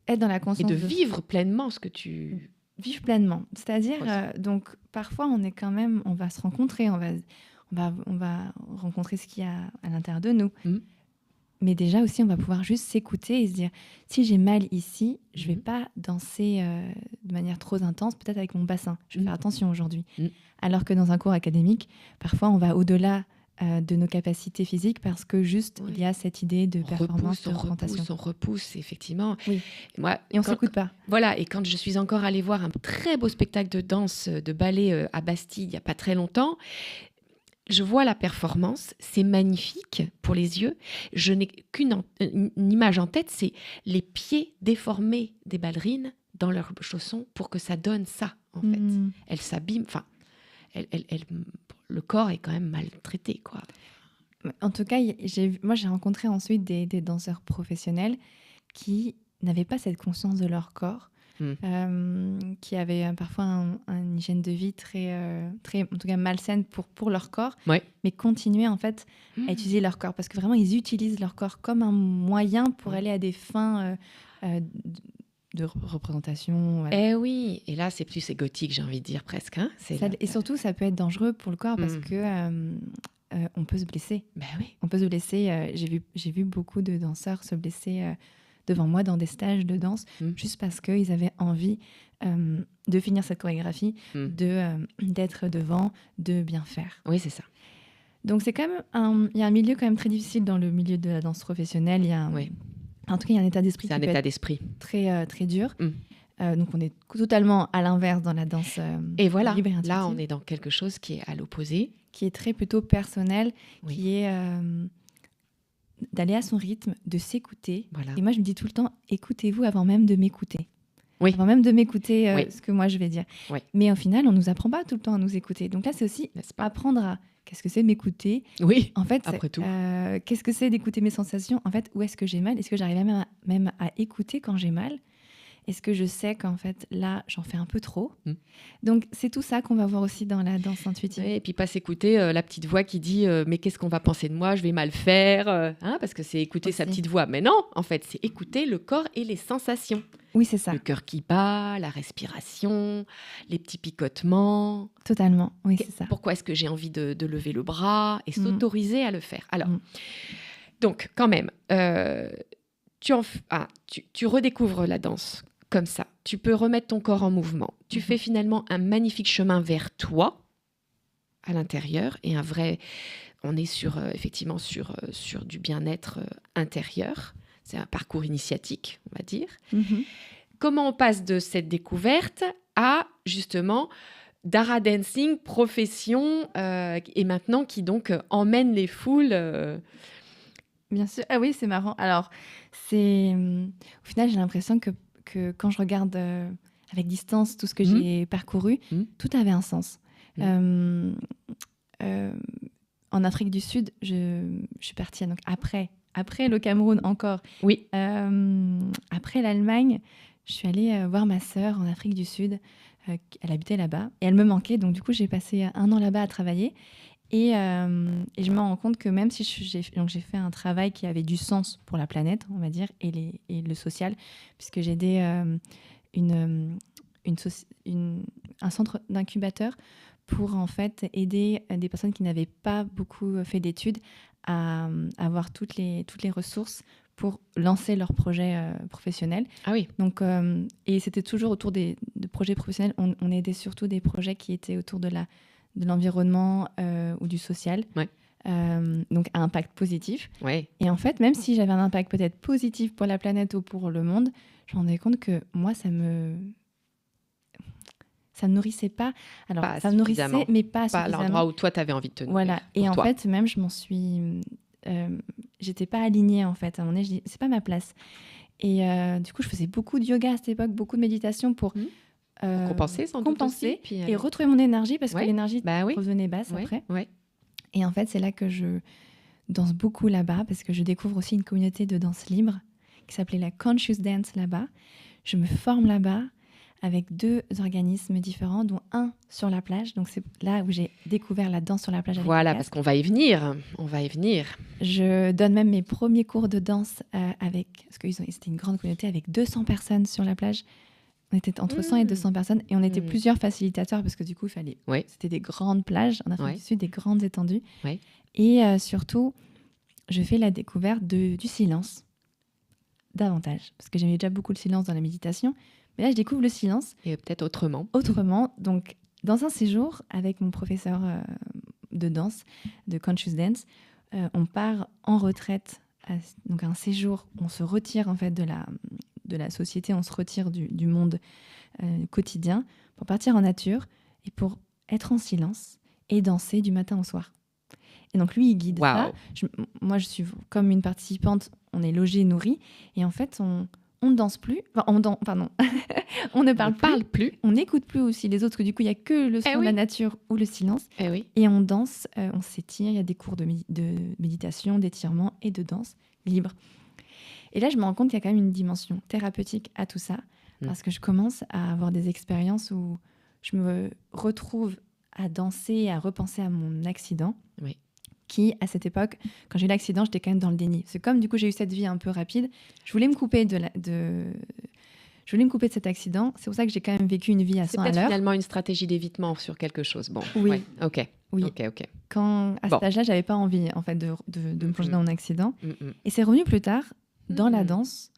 Être dans la et conscience de vivre pleinement ce que tu... vivre pleinement. C'est-à-dire, Ouais. donc, parfois, on est quand même, on va se rencontrer, on va rencontrer ce qu'il y a à l'intérieur de nous. Mhm. Mais déjà aussi, on va pouvoir juste s'écouter et se dire, si j'ai mal ici, je vais Mhm. pas danser de manière trop intense, peut-être avec mon bassin. Je vais Mhm. faire attention aujourd'hui. Mhm. Alors que dans un cours académique, parfois, on va au-delà de nos capacités physiques parce que juste, Oui. il y a cette idée de performance, de représentation. on repousse, effectivement. Oui. Et moi, Et on quand- s'écoute pas. Voilà, et quand je suis encore allée voir un très beau spectacle de danse, de ballet à Bastille, il n'y a pas très longtemps, je vois la performance, c'est magnifique pour les yeux. Je n'ai une image en tête, c'est les pieds déformés des ballerines dans leurs chaussons pour que ça donne ça, en fait. Mhm. Elles s'abîment, enfin, le corps est quand même maltraité, quoi. En tout cas, moi, j'ai rencontré ensuite des danseurs professionnels qui n'avaient pas cette conscience de leur corps, qui avaient parfois une hygiène de vie très, en tout cas malsaine pour leur corps, Ouais. mais continuaient en fait à utiliser leur corps parce que vraiment ils utilisent leur corps comme un moyen pour aller à des fins de représentation. Voilà. Eh oui, et là c'est plus gothique, j'ai envie de dire presque. Hein, Et surtout, ça peut être dangereux pour le corps parce que on peut se blesser. Ben oui. On peut se blesser. J'ai vu beaucoup de danseurs se blesser devant moi dans des stages de danse juste parce qu'ils avaient envie de finir cette chorégraphie, d'être devant, de bien faire. Oui, c'est ça. Donc c'est quand même il y a un milieu quand même très difficile dans le milieu de la danse professionnelle. Il y a en tout cas, il y a un état d'esprit C'est un état d'esprit très, très dur. Donc on est totalement à l'inverse dans la danse et voilà, libre et intuitive. là on est dans quelque chose qui est à l'opposé. Qui est très plutôt personnel, Oui. qui est d'aller à son rythme, de s'écouter. Voilà. Et moi, je me dis tout le temps, écoutez-vous avant même de m'écouter. Oui. Avant même de m'écouter Oui. ce que moi, je vais dire. Oui. Mais au final, on ne nous apprend pas tout le temps à nous écouter. Donc là, c'est aussi N'est-ce pas? apprendre à... Qu'est-ce que c'est m'écouter? Oui, En fait, après tout. qu'est-ce que c'est d'écouter mes sensations? En fait, où est-ce que j'ai mal? Est-ce que j'arrive même à écouter quand j'ai mal? Est-ce que je sais qu'en fait, là, j'en fais un peu trop? Donc, c'est tout ça qu'on va voir aussi dans la danse intuitive. Et puis pas s'écouter la petite voix qui dit mais qu'est-ce qu'on va penser de moi, je vais mal faire, parce que c'est écouter sa Aussi. petite voix. Mais non, en fait, c'est écouter le corps et les sensations. Oui, c'est ça. Le cœur qui bat, la respiration, les petits picotements. Totalement. Oui, c'est ça. Pourquoi est-ce que j'ai envie de lever le bras et Mm. s'autoriser à le faire. Alors, Mm. donc, quand même, tu redécouvres la danse comme ça. Tu peux remettre ton corps en mouvement. Tu fais finalement un magnifique chemin vers toi, à l'intérieur, et un vrai... On est effectivement sur du bien-être intérieur. C'est un parcours initiatique, on va dire. Mhm. Comment on passe de cette découverte à, justement, Dara Dancing, profession, et maintenant qui donc emmène les foules Bien sûr. Ah oui, c'est marrant. Alors, au final, j'ai l'impression que quand je regarde avec distance tout ce que j'ai parcouru, tout avait un sens. En Afrique du Sud, je suis partie donc après le Cameroun encore. Oui. Après l'Allemagne, je suis allée voir ma sœur en Afrique du Sud. Elle habitait là-bas et elle me manquait. Donc du coup, j'ai passé 1 an là-bas à travailler. Et je me rends compte que même si j'ai fait un travail qui avait du sens pour la planète, on va dire, et le social, puisque j'ai aidé un centre d'incubateur pour en fait aider des personnes qui n'avaient pas beaucoup fait d'études à avoir toutes les ressources pour lancer leurs projets professionnels. Ah oui. Donc, et c'était toujours autour de projets professionnels. On aidait surtout des projets qui étaient autour de l'environnement ou du social. Ouais. Donc à impact positif. Ouais. Et en fait, même si j'avais un impact peut-être positif pour la planète ou pour le monde, je me rendais compte que moi, ça me nourrissait pas. Alors, Pas ça me nourrissait, mais Pas pas à suffisamment. l'endroit où toi, tu avais envie de te nourrir. Voilà. Et en toi. fait, même, je m'en suis... j'étais pas alignée, en fait. À un moment donné, je dis, c'est pas ma place. Et du coup, je faisais beaucoup de yoga à cette époque, beaucoup de méditation pour... compenser, sans doute aussi, puis, et retrouver mon énergie, parce que l'énergie oui. revenait basse après. Ouais. Et en fait, c'est là que je danse beaucoup là-bas, parce que je découvre aussi une communauté de danse libre qui s'appelait la Conscious Dance là-bas. Je me forme là-bas avec 2 organismes différents, dont un sur la plage. Donc c'est là où j'ai découvert la danse sur la plage. Voilà, parce qu'on va y venir. Je donne même mes premiers cours de danse parce que c'était une grande communauté avec 200 personnes sur la plage. On était entre 100 et 200 personnes et on était plusieurs facilitateurs parce que du coup, c'était des grandes plages en Afrique du Sud, des grandes étendues. Ouais. Et surtout, je fais la découverte du silence davantage parce que j'aimais déjà beaucoup le silence dans la méditation. Mais là, je découvre le silence. Et peut-être autrement. Donc, dans un séjour avec mon professeur de danse, de Conscious Dance, on part en retraite. Donc, un séjour, on se retire en fait de la société, on se retire du monde quotidien pour partir en nature et pour être en silence et danser du matin au soir. Et donc, lui, il guide ça. Moi, je suis comme une participante, on est logé, nourri. Et en fait, on ne danse plus. Enfin, on ne parle plus. On n'écoute plus aussi les autres, parce que du coup, il n'y a que le son de la nature ou le silence. Et on danse, on s'étire. Il y a des cours de méditation, d'étirement et de danse libre. Et là, je me rends compte qu'il y a quand même une dimension thérapeutique à tout ça, parce que je commence à avoir des expériences où je me retrouve à danser et à repenser à mon accident. Oui. Qui, à cette époque, quand j'ai eu l'accident, j'étais quand même dans le déni. C'est comme, du coup, j'ai eu cette vie un peu rapide. Je voulais me couper de cet accident. C'est pour ça que j'ai quand même vécu une vie à 100 à l'heure. C'est peut-être finalement une stratégie d'évitement sur quelque chose. Bon, oui. Ouais. Ok. Oui. Ok. Quand, à cet âge-là, j'avais pas envie, en fait, de me plonger dans mon accident. Et c'est revenu plus tard, dans la danse,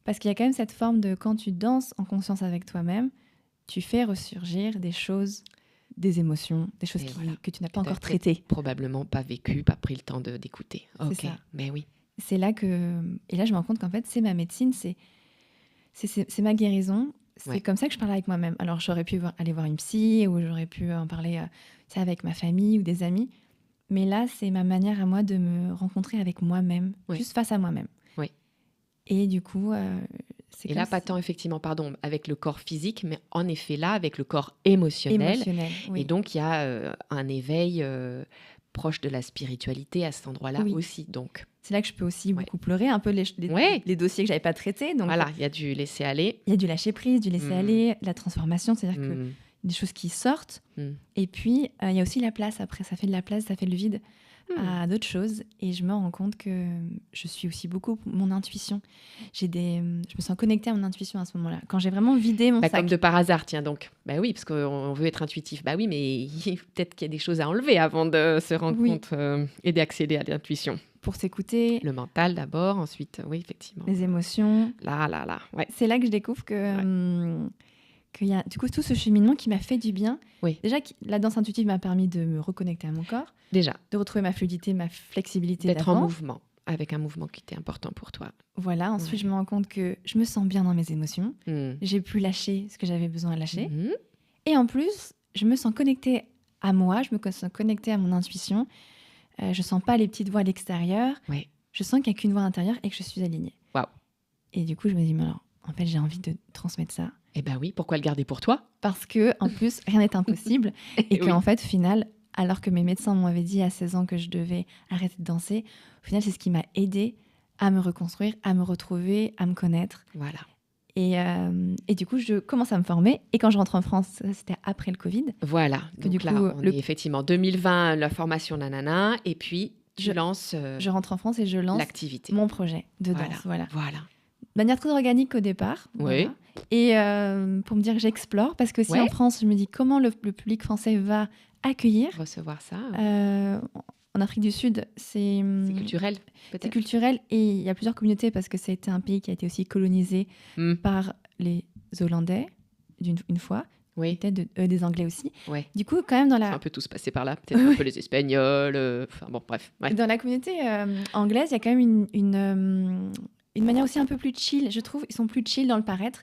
parce qu'il y a quand même cette forme de, quand tu danses en conscience avec toi-même, tu fais ressurgir des choses, des émotions, des choses que tu n'as pas encore traitées. Probablement pas vécu, pas pris le temps d'écouter. C'est ça. Mais oui. C'est là et là, je me rends compte qu'en fait, c'est ma médecine, c'est ma guérison. C'est comme ça que je parle avec moi-même. Alors, j'aurais pu aller voir une psy ou j'aurais pu en parler avec ma famille ou des amis. Mais là, c'est ma manière à moi de me rencontrer avec moi-même, juste face à moi-même. Oui. Et du coup... Et là, pas tant effectivement, avec le corps physique, mais en effet là, avec le corps émotionnel. Oui. Et donc, il y a un éveil proche de la spiritualité à cet endroit-là aussi. Donc. C'est là que je peux aussi beaucoup pleurer, un peu les dossiers que je n'avais pas traités. Donc, voilà, il y a du laisser aller. Il y a du lâcher prise, du laisser aller, la transformation, c'est-à-dire que des choses qui sortent. Et puis, il y a aussi la place après, ça fait de la place, ça fait le vide. à d'autres choses et je me rends compte que je suis aussi beaucoup mon intuition. Je me sens connectée à mon intuition à ce moment-là. Quand j'ai vraiment vidé mon sac. Comme de par hasard, tiens donc. Bah oui, parce qu'on veut être intuitif. Bah oui, mais peut-être qu'il y a des choses à enlever avant de se rendre compte et d'accéder à l'intuition. Pour s'écouter. Le mental d'abord, ensuite, oui, effectivement. Les émotions. Là. Ouais. C'est là que je découvre qu'il y a du coup tout ce cheminement qui m'a fait du bien. Oui. Déjà, la danse intuitive m'a permis de me reconnecter à mon corps. Déjà. De retrouver ma fluidité, ma flexibilité d'être d'avant. en mouvement, avec un mouvement qui était important pour toi. Voilà, ensuite je me rends compte que je me sens bien dans mes émotions. J'ai pu lâcher ce que j'avais besoin de lâcher. Et en plus, je me sens connectée à moi, je me sens connectée à mon intuition. Je sens pas les petites voix à l'extérieur. Ouais. Je sens qu'il n'y a qu'une voix intérieure et que je suis alignée. Waouh. Et du coup, je me dis, mais alors, en fait, j'ai envie de transmettre ça. Eh ben oui, pourquoi le garder pour toi ? Parce que, en plus, rien n'est impossible. Et qu'en fait, au final, alors que mes médecins m'avaient dit à 16 ans que je devais arrêter de danser, au final, c'est ce qui m'a aidée à me reconstruire, à me retrouver, à me connaître. Voilà. Et du coup, je commence à me former. Et quand je rentre en France, c'était après le Covid. Voilà. Donc du là, coup, on est effectivement 2020, la formation nanana, et puis tu lances je rentre en France et je lance l'activité. Mon projet de danse. Voilà. De manière très organique au départ. Oui. Voilà. Et pour me dire que j'explore, parce que si en France, je me dis comment le public français va accueillir. Recevoir ça. En Afrique du Sud, c'est culturel, peut-être. C'est culturel et il y a plusieurs communautés parce que c'était un pays qui a été aussi colonisé par les Hollandais une fois. Oui. Peut-être des Anglais aussi. Ouais. Du coup, quand même dans la... C'est un peu tous passés par là. Peut-être un peu les Espagnols. Enfin bon, bref. Ouais. Dans la communauté anglaise, il y a quand même une manière aussi un peu plus chill. Je trouve ils sont plus chill dans le paraître.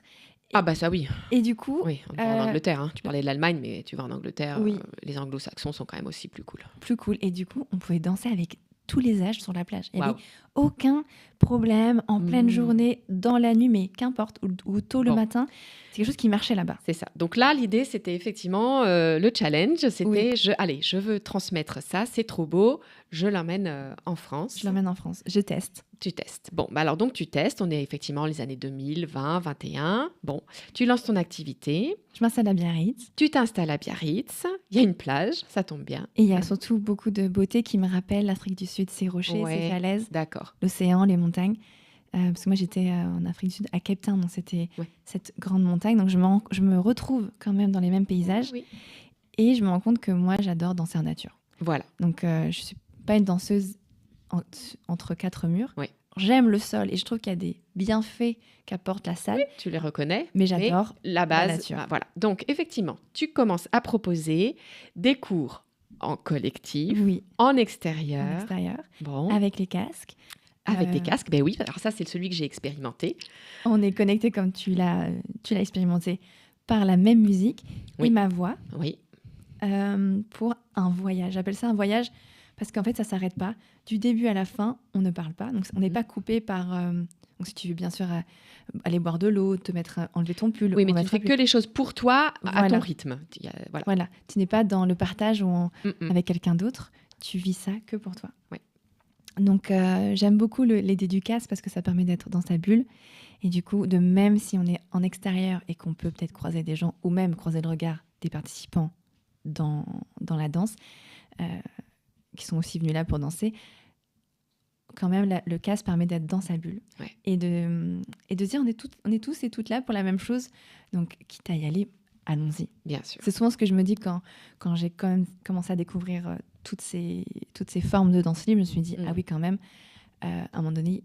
Ah bah ça oui. Et du coup... Oui, en Angleterre. Hein. Tu parlais de l'Allemagne, mais tu vas en Angleterre. Oui. Les anglo-saxons sont quand même aussi plus cool. Plus cool. Et du coup, on pouvait danser avec tous les âges sur la plage. Il n'y avait aucun problème en pleine journée, dans la nuit, mais qu'importe, ou tôt le matin. C'est quelque chose qui marchait là-bas. C'est ça. Donc là, l'idée, c'était effectivement le challenge. C'était, je veux transmettre ça, c'est trop beau. Je l'emmène en France. Je l'emmène en France. Je teste. Tu testes. Bon, bah alors donc tu testes. On est effectivement les années 2000, 20, 21. Bon, tu lances ton activité. Je m'installe à Biarritz. Tu t'installes à Biarritz. Il y a une plage, ça tombe bien. Et il y a surtout beaucoup de beauté qui me rappelle l'Afrique du Sud, ses rochers, ses falaises, l'océan, les montagnes. Parce que moi, j'étais en Afrique du Sud, à Cape Town, donc c'était cette grande montagne. Donc je me retrouve quand même dans les mêmes paysages. Oui. Et je me rends compte que moi, j'adore danser en nature. Voilà. Donc je ne suis pas une danseuse entre quatre murs. Oui. J'aime le sol et je trouve qu'il y a des bienfaits qu'apporte la salle. Oui, tu les reconnais. Mais j'adore la base. La nature. Bah, voilà. Donc, effectivement, tu commences à proposer des cours en collectif, en extérieur. Bon. Avec les casques. Avec des casques, ben oui. Alors ça, c'est celui que j'ai expérimenté. On est connecté, comme tu l'as expérimenté, par la même musique et ma voix. Oui. Pour un voyage. J'appelle ça un voyage parce qu'en fait, ça ne s'arrête pas. Du début à la fin, on ne parle pas. Donc, on n'est pas coupé par... donc, si tu veux bien sûr aller boire de l'eau, enlever ton pull... Oui, mais tu ne fais que les choses pour toi, à ton rythme. Voilà. Tu n'es pas dans le partage avec quelqu'un d'autre. Tu vis ça que pour toi. Oui. Donc, j'aime beaucoup l'idée du casque parce que ça permet d'être dans sa bulle. Et du coup, même si on est en extérieur et qu'on peut peut-être croiser des gens ou même croiser le regard des participants dans la danse, qui sont aussi venus là pour danser, quand même, le casque permet d'être dans sa bulle. Ouais. Et de dire, on est tous et toutes là pour la même chose. Donc, quitte à y aller, allons-y. Bien sûr. C'est souvent ce que je me dis quand j'ai quand même commencé à découvrir toutes ces formes de danse libre. Je me suis dit, ah oui, quand même, à un moment donné,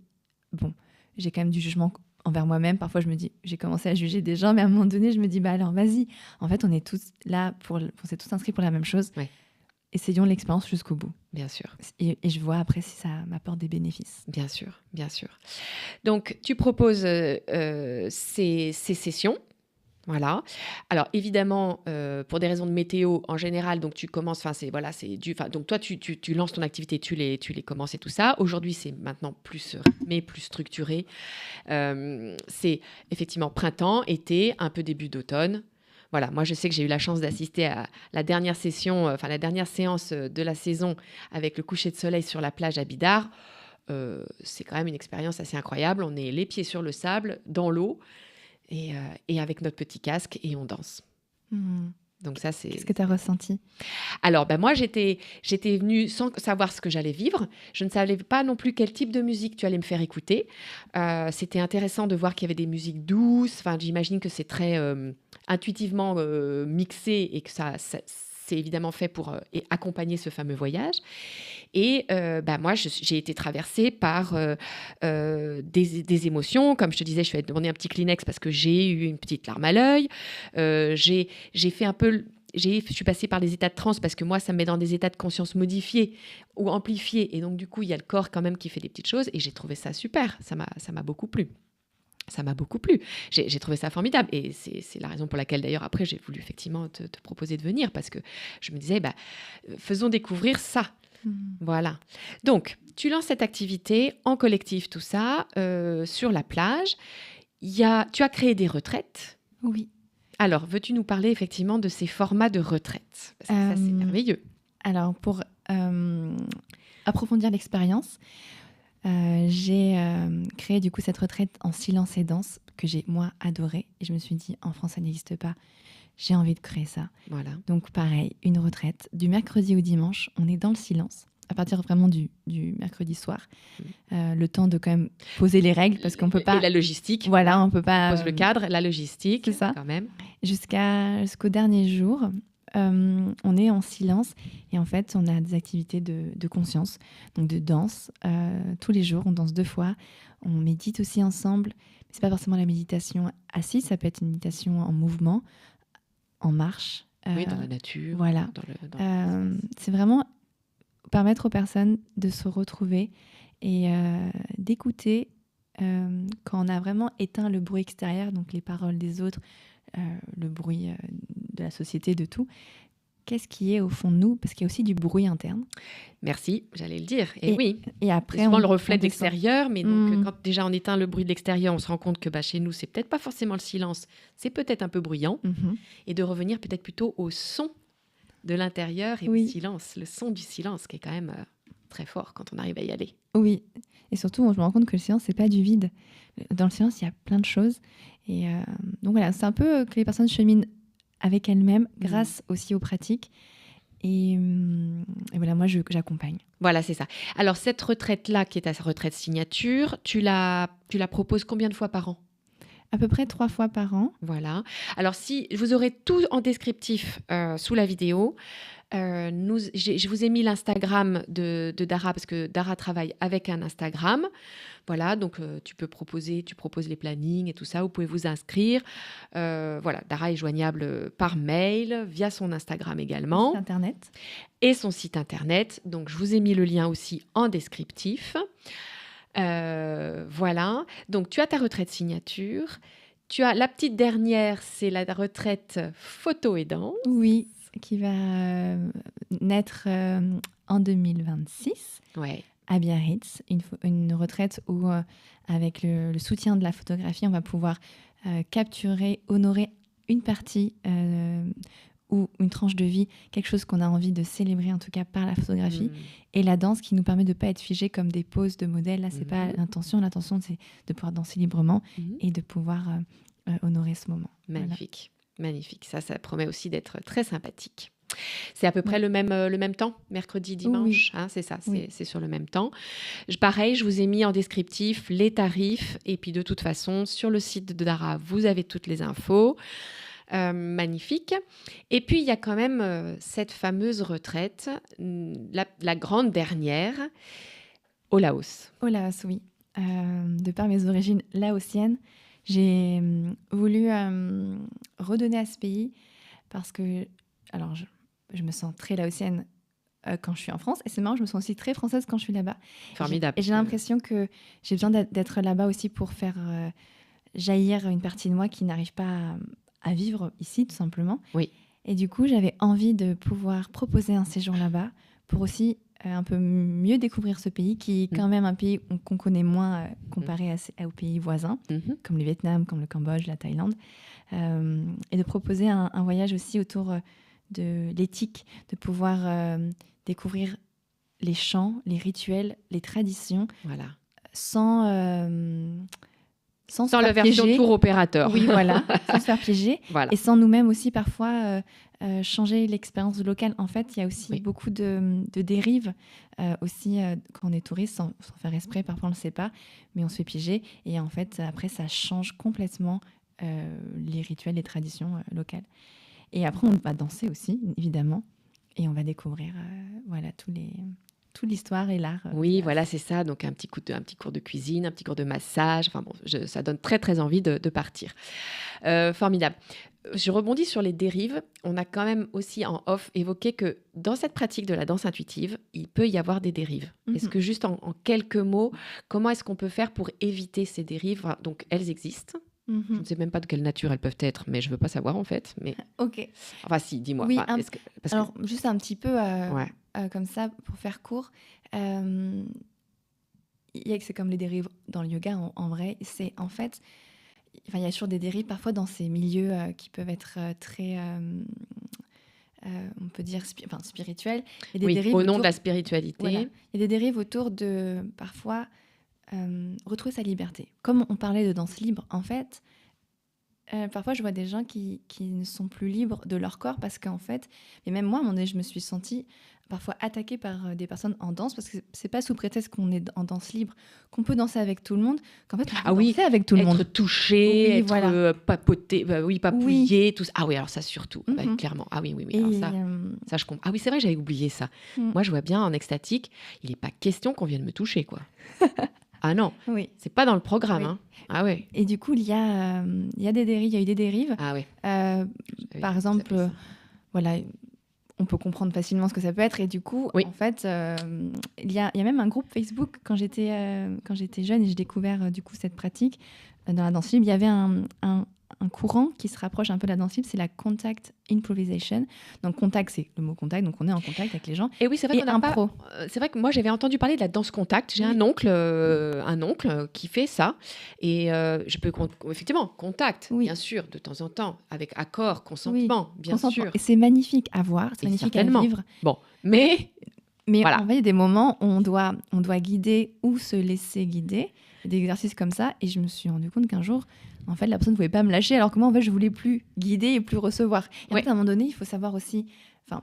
bon, j'ai quand même du jugement envers moi-même. Parfois, je me dis, j'ai commencé à juger des gens, mais à un moment donné, je me dis, bah alors, vas-y. En fait, on est tous là on s'est tous inscrits pour la même chose. Ouais. Essayons l'expérience jusqu'au bout. Bien sûr. Et je vois après si ça m'apporte des bénéfices. Bien sûr, bien sûr. Donc, tu proposes ces sessions. Voilà. Alors, évidemment, pour des raisons de météo, en général, donc tu commences, donc toi, tu lances ton activité, tu les commences et tout ça. Aujourd'hui, c'est maintenant plus rythmé, plus structuré. C'est effectivement printemps, été, un peu début d'automne. Voilà, moi je sais que j'ai eu la chance d'assister à la dernière session, la dernière séance de la saison avec le coucher de soleil sur la plage à Bidart. C'est quand même une expérience assez incroyable. On est les pieds sur le sable, dans l'eau, et avec notre petit casque, et on danse. Donc ça, c'est... Qu'est-ce que tu as ressenti? Alors, moi, j'étais venue sans savoir ce que j'allais vivre. Je ne savais pas non plus quel type de musique tu allais me faire écouter. C'était intéressant de voir qu'il y avait des musiques douces. Enfin, j'imagine que c'est très intuitivement mixé et que c'est évidemment fait pour accompagner ce fameux voyage. Et moi, j'ai été traversée par des émotions. Comme je te disais, je suis allée demander un petit Kleenex parce que j'ai eu une petite larme à l'œil. J'ai fait un peu... Je suis passée par les états de transe parce que moi, ça me met dans des états de conscience modifiés ou amplifiés. Et donc, du coup, il y a le corps quand même qui fait des petites choses. Et j'ai trouvé ça super. Ça m'a beaucoup plu. Ça m'a beaucoup plu. J'ai trouvé ça formidable. Et c'est la raison pour laquelle, d'ailleurs, après, j'ai voulu effectivement te proposer de venir parce que je me disais, faisons découvrir ça. Voilà. Donc, tu lances cette activité en collectif, tout ça, sur la plage. Tu as créé des retraites. Oui. Alors, veux-tu nous parler effectivement de ces formats de retraite? Parce que ça, c'est merveilleux. Alors, pour approfondir l'expérience, j'ai créé du coup cette retraite en silence et danse que j'ai, moi, adorée. Et je me suis dit, en France, ça n'existe pas. J'ai envie de créer ça. Voilà. Donc, pareil, une retraite du mercredi au dimanche. On est dans le silence. À partir vraiment du mercredi soir, le temps de quand même poser les règles parce qu'on peut pas. Et la logistique. Voilà, on peut pas. On pose le cadre, la logistique. C'est ça. Quand même. Jusqu'au dernier jour, on est en silence et en fait, on a des activités de conscience, donc de danse. Tous les jours, on danse 2 fois. On médite aussi ensemble. Mais c'est pas forcément la méditation assise, ça peut être une méditation en mouvement, en marche. Oui, dans la nature. Voilà. C'est vraiment permettre aux personnes de se retrouver et d'écouter quand on a vraiment éteint le bruit extérieur, donc les paroles des autres, le bruit de la société, de tout. Qu'est-ce qui est au fond de nous? Parce qu'il y a aussi du bruit interne. Merci, j'allais le dire. Et oui. Et après, c'est souvent le reflet de descend. l'extérieur, mais donc quand déjà on éteint le bruit de l'extérieur, on se rend compte que chez nous, c'est peut-être pas forcément le silence, c'est peut-être un peu bruyant, et de revenir peut-être plutôt au son de l'intérieur et au silence, le son du silence qui est quand même très fort quand on arrive à y aller. Oui, et surtout, je me rends compte que le silence, c'est pas du vide. Dans le silence, il y a plein de choses. Et donc voilà, c'est un peu que les personnes cheminent avec elles-mêmes grâce aussi aux pratiques. Et voilà, moi, j'accompagne. Voilà, c'est ça. Alors, cette retraite-là, qui est ta retraite signature, tu la proposes combien de fois par an? À peu près 3 fois par an. Voilà. Alors, si vous aurez tout en descriptif sous la vidéo, je vous ai mis l'Instagram de Dara parce que Dara travaille avec un Instagram. Voilà, donc tu proposes les plannings et tout ça. Vous pouvez vous inscrire. Voilà, Dara est joignable par mail, via son Instagram également. Site internet. Et son site internet. Donc, je vous ai mis le lien aussi en descriptif. Voilà. Donc, tu as ta retraite signature. Tu as la petite dernière, c'est la retraite photo et danse. Oui, qui va naître en 2026 à Biarritz. Une retraite où, avec le soutien de la photographie, on va pouvoir capturer, honorer une partie ou une tranche de vie, quelque chose qu'on a envie de célébrer, en tout cas par la photographie, et la danse qui nous permet de ne pas être figé comme des poses de modèles. Là, ce n'est pas l'intention. L'intention, c'est de pouvoir danser librement et de pouvoir honorer ce moment. Magnifique, magnifique. Ça promet aussi d'être très sympathique. C'est à peu près le même temps, mercredi, dimanche, hein, c'est ça, c'est sur le même temps. Pareil, je vous ai mis en descriptif les tarifs, et puis de toute façon, sur le site de Dara, vous avez toutes les infos. Magnifique. Et puis, il y a quand même cette fameuse retraite, la grande dernière, au Laos. Au Laos, oui. De par mes origines laotiennes, j'ai voulu redonner à ce pays parce que, alors, je me sens très laotienne quand je suis en France, et c'est marrant, je me sens aussi très française quand je suis là-bas. Formidable. Et j'ai l'impression que j'ai besoin d'être là-bas aussi pour faire jaillir une partie de moi qui n'arrive pas à vivre ici, tout simplement. Oui. Et du coup, j'avais envie de pouvoir proposer un séjour là-bas pour aussi un peu mieux découvrir ce pays, qui est quand même un pays qu'on connaît moins comparé aux pays voisins, comme le Vietnam, comme le Cambodge, la Thaïlande, et de proposer un voyage aussi autour de l'éthique, de pouvoir découvrir les chants, les rituels, les traditions, voilà. sans sans se Sans la faire version piéger. tour opérateur. Oui, voilà, sans se faire piéger. Voilà. Et sans nous-mêmes aussi parfois changer l'expérience locale. En fait, il y a aussi Oui. beaucoup de dérives aussi quand on est touriste, sans faire exprès, parfois on ne le sait pas, mais on se fait piéger. Et en fait, après, ça change complètement les rituels, les traditions locales. Et après, on va danser aussi, évidemment. Et on va découvrir voilà, toute l'histoire et l'art. Oui, voilà, c'est ça. Donc un petit cours de cuisine, un petit cours de massage. Enfin bon, ça donne très très envie de partir. Formidable. Je rebondis sur les dérives. On a quand même aussi en off évoqué que dans cette pratique de la danse intuitive, il peut y avoir des dérives. Est-ce que juste en quelques mots, comment est-ce qu'on peut faire pour éviter ces dérives? Enfin, donc elles existent. Je ne sais même pas de quelle nature elles peuvent être, mais je ne veux pas savoir en fait. Mais... Ok. Enfin si, dis-moi. Oui, Enfin, alors juste un petit peu Ouais. comme ça, pour faire court. C'est comme les dérives dans le yoga, en vrai. C'est en fait... Enfin, il y a toujours des dérives parfois dans ces milieux qui peuvent être très, on peut dire, spirituels. Il y a des Oui, dérives au nom autour- de la spiritualité. Voilà. Il y a des dérives autour de, parfois, retrouver sa liberté. Comme on parlait de danse libre, en fait, parfois je vois des gens qui ne sont plus libres de leur corps parce qu'en fait, et même moi, à un moment donné, je me suis sentie parfois attaquée par des personnes en danse parce que c'est pas sous prétexte qu'on est en danse libre qu'on peut danser avec tout le monde, qu'en fait on peut Ah oui, danser avec tout le monde. Être touché, Oui, être voilà. papoté, papouillé, tout ça. Ah oui, alors ça surtout, Mhm. clairement. Ah oui, Et, alors ça je comprends. Ah oui, c'est vrai, j'avais oublié ça. Moi, je vois bien en extatique, il n'est pas question qu'on vienne me toucher, quoi. Ah non, oui. c'est pas dans le programme. Oui. Hein. Ah ouais. Et du coup, il y a des dérives, il y a eu des dérives. Ah ouais. Par exemple, voilà, on peut comprendre facilement ce que ça peut être. Et du coup, Oui. en fait, il y a même un groupe Facebook quand j'étais jeune et j'ai découvert du coup cette pratique dans la danse libre. Il y avait un courant qui se rapproche un peu de la danse libre, c'est la contact improvisation. Donc contact, c'est le mot contact, donc on est en contact avec les gens. Et oui, c'est vrai Et qu'on n'a pas. impro. C'est vrai que moi j'avais entendu parler de la danse contact. J'ai Oui. un oncle qui fait ça. Et je peux effectivement contact, Oui. bien sûr, de temps en temps, avec accord, consentement, bien Consentement. sûr. Et c'est magnifique à voir, c'est Et magnifique certainement. à vivre. Bon, mais Mais Voilà. en fait, il y a des moments où on doit guider ou se laisser guider, des exercices comme ça. Et je me suis rendu compte qu'un jour, en fait, la personne ne pouvait pas me lâcher, alors que moi, en fait, je voulais plus guider et plus recevoir. Et en Ouais. fait, à un moment donné, il faut savoir aussi, il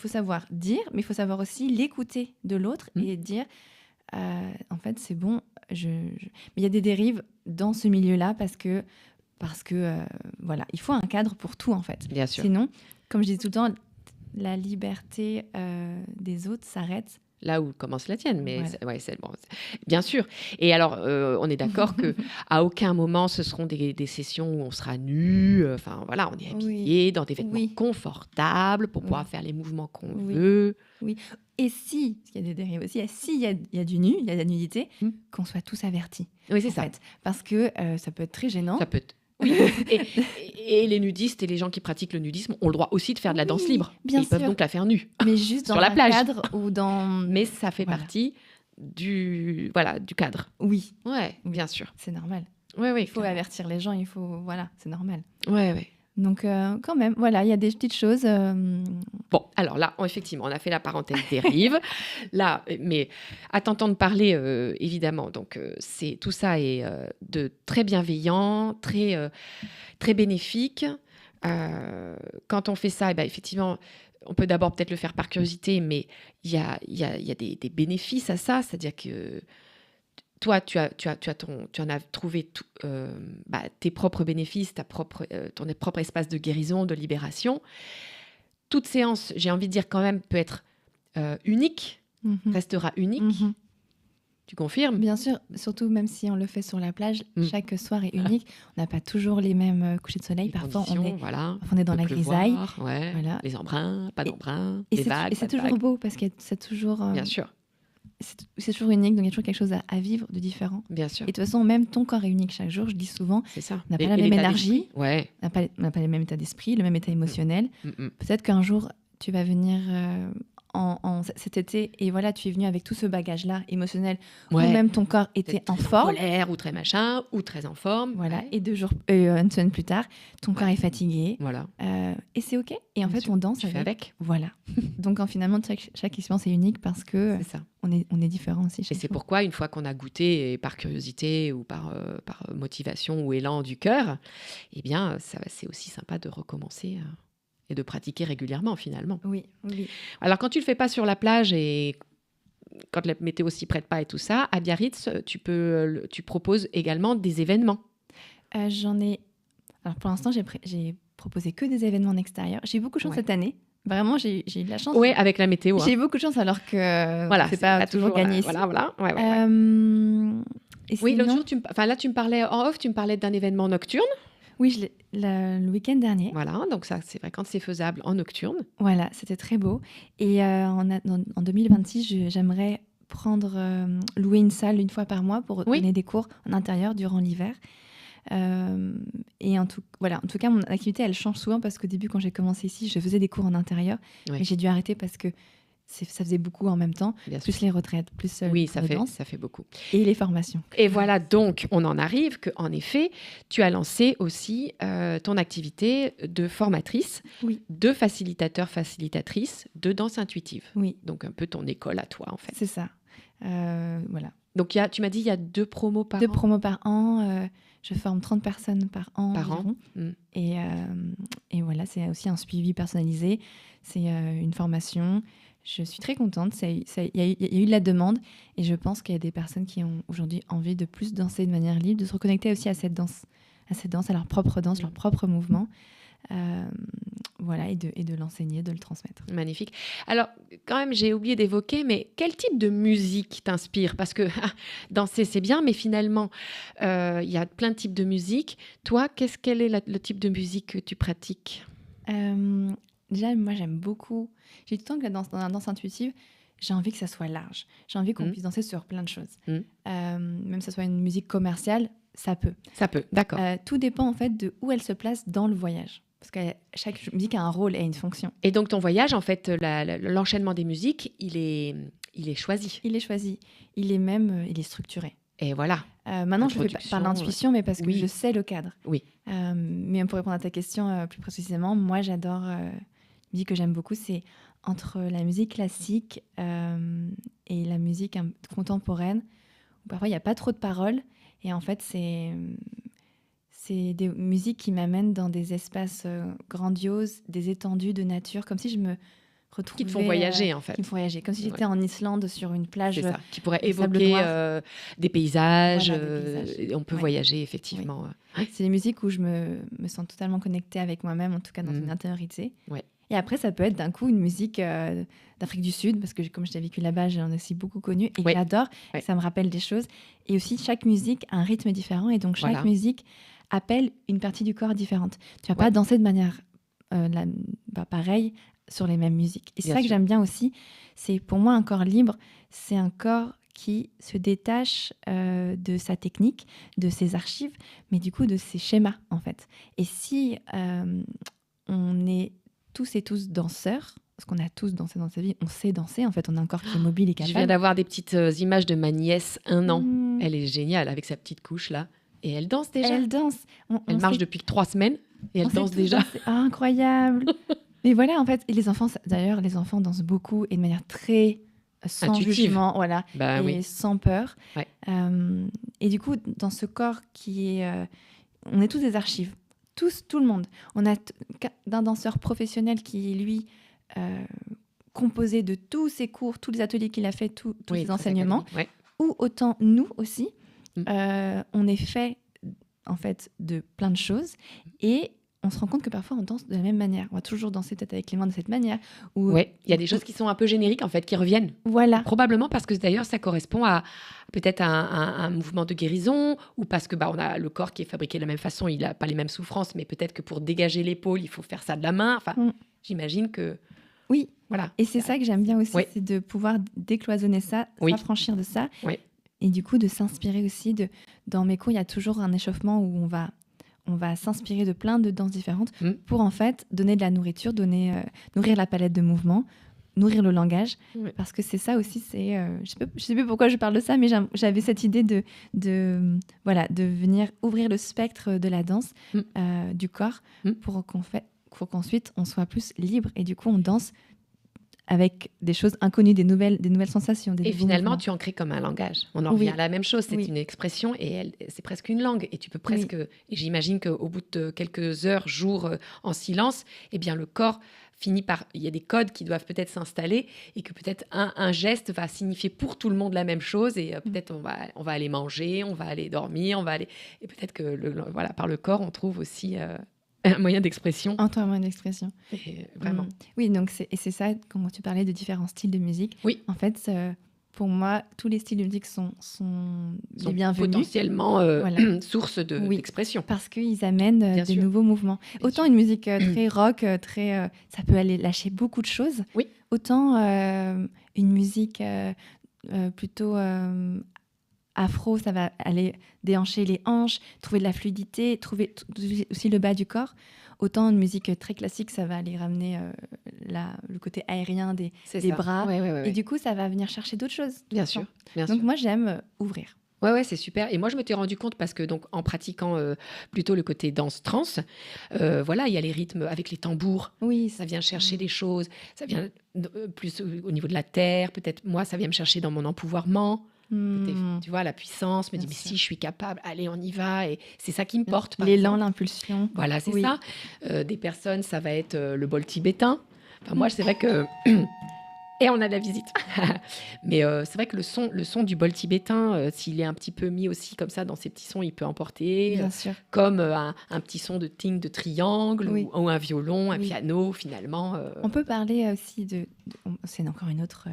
faut savoir dire, mais il faut savoir aussi l'écouter de l'autre et dire, en fait, c'est bon. Mais il y a des dérives dans ce milieu-là parce que voilà, il faut un cadre pour tout, en fait. bien sûr. Sinon, comme je dis tout le temps, la liberté des autres s'arrête. Là où commence la tienne, mais Voilà. bien sûr. Et alors, on est d'accord que à aucun moment ce seront des sessions où on sera nu. Enfin voilà, on est habillé dans des vêtements Oui. confortables pour Oui. pouvoir faire les mouvements qu'on Oui. veut. Et si, parce qu'il y a des dérives aussi, s'il y a du nu, il y a de la nudité, qu'on soit tous avertis. Oui, c'est en ça. fait. Parce que ça peut être très gênant. Ça peut être. Oui. et les nudistes et les gens qui pratiquent le nudisme ont le droit aussi de faire de la danse Oui, libre. bien Ils peuvent sûr. donc la faire nue. Mais juste dans Sur la un plage. cadre ou dans... Mais ça fait Voilà. partie du cadre. Oui, Ouais, bien sûr. c'est normal. Ouais, oui. Il faut avertir les gens, voilà, c'est normal. Ouais, ouais. Donc quand même, voilà, il y a des petites choses... Bon, alors là, effectivement, on a fait la parenthèse dérive. Là, mais à t'entendre parler, évidemment, donc tout ça est de très bienveillant, très, très bénéfique. Quand on fait ça, effectivement, on peut d'abord peut-être le faire par curiosité, mais il y a des bénéfices à ça, c'est-à-dire que toi, tu en as trouvé tes propres bénéfices, ton propre espace de guérison, de libération. Toute séance, j'ai envie de dire quand même, peut être unique, restera unique. Tu confirmes? Bien sûr, surtout même si on le fait sur la plage, chaque soir est unique. On n'a pas toujours les mêmes couchers de soleil. Les Parfois, conditions, on est dans la grisaille. Ouais, Voilà. Les embruns, pas d'embruns, Et les vagues, c'est pas de toujours vagues. beau parce que c'est toujours... Bien sûr, c'est toujours unique, donc il y a toujours quelque chose à vivre de différent. bien sûr. Et de toute façon, même ton corps est unique chaque jour. Je dis souvent, C'est ça. on n'a pas Et la même l'état énergie, d'esprit. Ouais. on n'a pas le même état d'esprit, le même état émotionnel. Mm. Peut-être qu'un jour, tu vas venir cet été et voilà, tu es venu avec tout ce bagage-là émotionnel Ouais. ou même ton corps était Peut-être en très forme. colère ou très machin ou très en forme. Voilà, Ouais. et une semaine plus tard, ton corps est fatigué Voilà. et c'est OK. Et en Bien fait, sûr, on danse tu fais avec. Voilà. Donc, finalement, chaque expérience est unique parce que C'est ça. on est différents aussi. Et chaque c'est fois. pourquoi, une fois qu'on a goûté, et par curiosité ou par motivation ou élan du cœur, eh bien, c'est aussi sympa de recommencer et de pratiquer régulièrement, finalement. Oui, oui. Alors, quand tu le fais pas sur la plage et quand la météo s'y prête pas et tout ça, à Biarritz, tu proposes également des événements. J'en ai. Alors, pour l'instant, j'ai proposé que des événements en extérieur. J'ai eu beaucoup de chance Ouais. cette année. Vraiment, j'ai eu de la chance. Oui, avec la météo. J'ai eu beaucoup de chance alors que Voilà, c'est pas toujours gagné ici. Voilà. Ouais. Et Oui, l'autre sinon- jour, là, tu me parlais en off, tu me parlais d'un événement nocturne. Oui, le week-end dernier. Voilà, donc ça, c'est vrai quand c'est faisable en nocturne. Voilà, c'était très beau. Et en 2026, j'aimerais louer une salle une fois par mois pour Oui. donner des cours en intérieur durant l'hiver. Et en tout cas, mon activité, elle change souvent parce qu'au début, quand j'ai commencé ici, je faisais des cours en intérieur. Ouais. Mais j'ai dû arrêter parce que ça faisait beaucoup en même temps. Bien sûr. Plus les retraites, plus Oui, les cours de danse ça fait beaucoup. et les formations. Et voilà, donc, on en arrive qu'en effet, tu as lancé aussi ton activité de formatrice, Oui. de facilitatrice de danse intuitive. Oui, Donc, un peu ton école à toi, en fait. c'est ça. Voilà. Donc, tu m'as dit, il y a 2 promos par 2 an. promos par an. Je forme 30 personnes par an. Par an. environ. Mm. Et voilà, c'est aussi un suivi personnalisé. C'est une formation. Je suis très contente. Il y a eu de la demande. Et je pense qu'il y a des personnes qui ont aujourd'hui envie de plus danser de manière libre, de se reconnecter aussi à cette danse, à leur propre danse, leur propre mouvement. Voilà, et de l'enseigner, de le transmettre. Magnifique. Alors, quand même, j'ai oublié d'évoquer, mais quel type de musique t'inspire? Parce que danser, c'est bien, mais finalement, il y a plein de types de musique. Toi, quel est le type de musique que tu pratiques? Déjà, moi, j'aime beaucoup. J'ai tout le temps que dans la danse intuitive, j'ai envie que ça soit large. J'ai envie qu'on puisse danser sur plein de choses. Même que ça soit une musique commerciale, ça peut. Ça peut, d'accord. Tout dépend en fait de où elle se place dans le voyage. Parce que chaque musique a un rôle et une fonction. Et donc, ton voyage, en fait, l'enchaînement des musiques, il est choisi. Il est choisi. Il est structuré. Et voilà. Maintenant, je fais par l'intuition, mais parce que je sais le cadre. Oui. Mais pour répondre à ta question plus précisément, moi, j'adore... une musique que j'aime beaucoup, c'est entre la musique classique et la musique contemporaine, où parfois, il n'y a pas trop de paroles. Et en fait, c'est des musiques qui m'amènent dans des espaces grandioses, des étendues de nature, comme si je me retrouvais... Qui te font voyager, en fait. Qui me font voyager, comme si j'étais en Islande sur une plage. C'est ça, qui pourrait évoquer des paysages. Voilà, des paysages. On peut voyager, effectivement. Oui. C'est des musiques où je me sens totalement connectée avec moi-même, en tout cas dans une intériorité. Ouais. Et après, ça peut être d'un coup une musique d'Afrique du Sud, parce que comme j'ai vécu là-bas, j'en ai aussi beaucoup connu et j'adore. Ouais. Ça me rappelle des choses. Et aussi, chaque musique a un rythme différent et donc chaque musique appelle une partie du corps différente. Tu vas pas danser de manière pareille sur les mêmes musiques. Et c'est ça que j'aime bien aussi. C'est pour moi un corps libre, c'est un corps qui se détache de sa technique, de ses archives, mais du coup de ses schémas en fait. Et si on est tous et tous danseurs, parce qu'on a tous dansé dans sa vie, on sait danser, en fait, on a un corps qui est mobile et capable. Je viens d'avoir des petites images de ma nièce, 1 an. Elle est géniale avec sa petite couche là. Et elle danse déjà. Elle danse. Elle marche depuis 3 semaines et elle danse déjà. Incroyable. Mais voilà, en fait, et les enfants, d'ailleurs, les enfants dansent beaucoup et de manière très sans jugement, voilà, et sans peur. Ouais. Et du coup, dans ce corps qui est... on est tous des archives. Tout le monde. On a d'un danseur professionnel qui est, lui, composé de tous ses cours, tous les ateliers qu'il a fait, tous ses enseignements, ou autant nous aussi. On est fait, en fait, de plein de choses et on se rend compte que parfois on danse de la même manière. On va toujours danser peut-être avec les mains de cette manière. Oui, il y a des choses qui sont un peu génériques, en fait, qui reviennent. Voilà. Probablement parce que d'ailleurs, ça correspond à peut-être un mouvement de guérison ou parce que on a le corps qui est fabriqué de la même façon, il n'a pas les mêmes souffrances, mais peut-être que pour dégager l'épaule, il faut faire ça de la main. Enfin, j'imagine que... Oui, voilà. Et c'est ça que j'aime bien aussi, c'est de pouvoir décloisonner ça, s'affranchir de ça. Oui. Et du coup, de s'inspirer aussi. Dans mes cours, il y a toujours un échauffement où on va s'inspirer de plein de danses différentes pour en fait donner de la nourriture, nourrir la palette de mouvements nourrir le langage, Oui. parce que c'est ça aussi, je sais plus pourquoi je parle de ça, mais j'avais cette idée de venir ouvrir le spectre de la danse, du corps, pour qu'ensuite on soit plus libre, et du coup on danse avec des choses inconnues, des nouvelles sensations. Et finalement, tu en crées comme un langage. On en revient à la même chose. C'est une expression et c'est presque une langue. Et tu peux presque... Et j'imagine qu'au bout de quelques heures, jours en silence, eh bien, le corps finit par... Il y a des codes qui doivent peut-être s'installer et que peut-être un geste va signifier pour tout le monde la même chose. Et peut-être on va aller manger, on va aller dormir, on va aller... Et peut-être que par le corps, on trouve aussi... un moyen d'expression. Un moyen d'expression. Vraiment. Oui, donc c'est ça, quand tu parlais de différents styles de musique. Oui. En fait, pour moi, tous les styles de musique sont les bienvenus. Potentiellement source d'expression. Parce qu'ils amènent de nouveaux mouvements. Autant une musique très rock, ça peut aller lâcher beaucoup de choses. Oui. Autant une musique plutôt... afro, ça va aller déhancher les hanches, trouver de la fluidité, trouver aussi le bas du corps. Autant une musique très classique, ça va aller ramener le côté aérien des bras. Ouais. Et du coup, ça va venir chercher d'autres choses. Bien sûr. Donc moi, j'aime ouvrir. Ouais, c'est super. Et moi, je me t'ai rendu compte parce que, donc, en pratiquant plutôt le côté danse-trance, il y a les rythmes avec les tambours. Oui. Ça vient chercher des choses. Ça vient plus au niveau de la terre. Peut-être, moi, ça vient me chercher dans mon empouvoirment. Tu vois, la puissance me dit, mais si je suis capable, allez, on y va. Et c'est ça qui me porte. L'élan, l'impulsion. Voilà, c'est ça. Des personnes, ça va être le bol tibétain. Enfin, moi, c'est vrai que... Et on a de la visite. Mais c'est vrai que le son du bol tibétain, s'il est un petit peu mis aussi comme ça dans ces petits sons, il peut emporter. Bien sûr. Comme un petit son de ting de triangle ou un violon, un piano, finalement. On peut parler aussi c'est encore une autre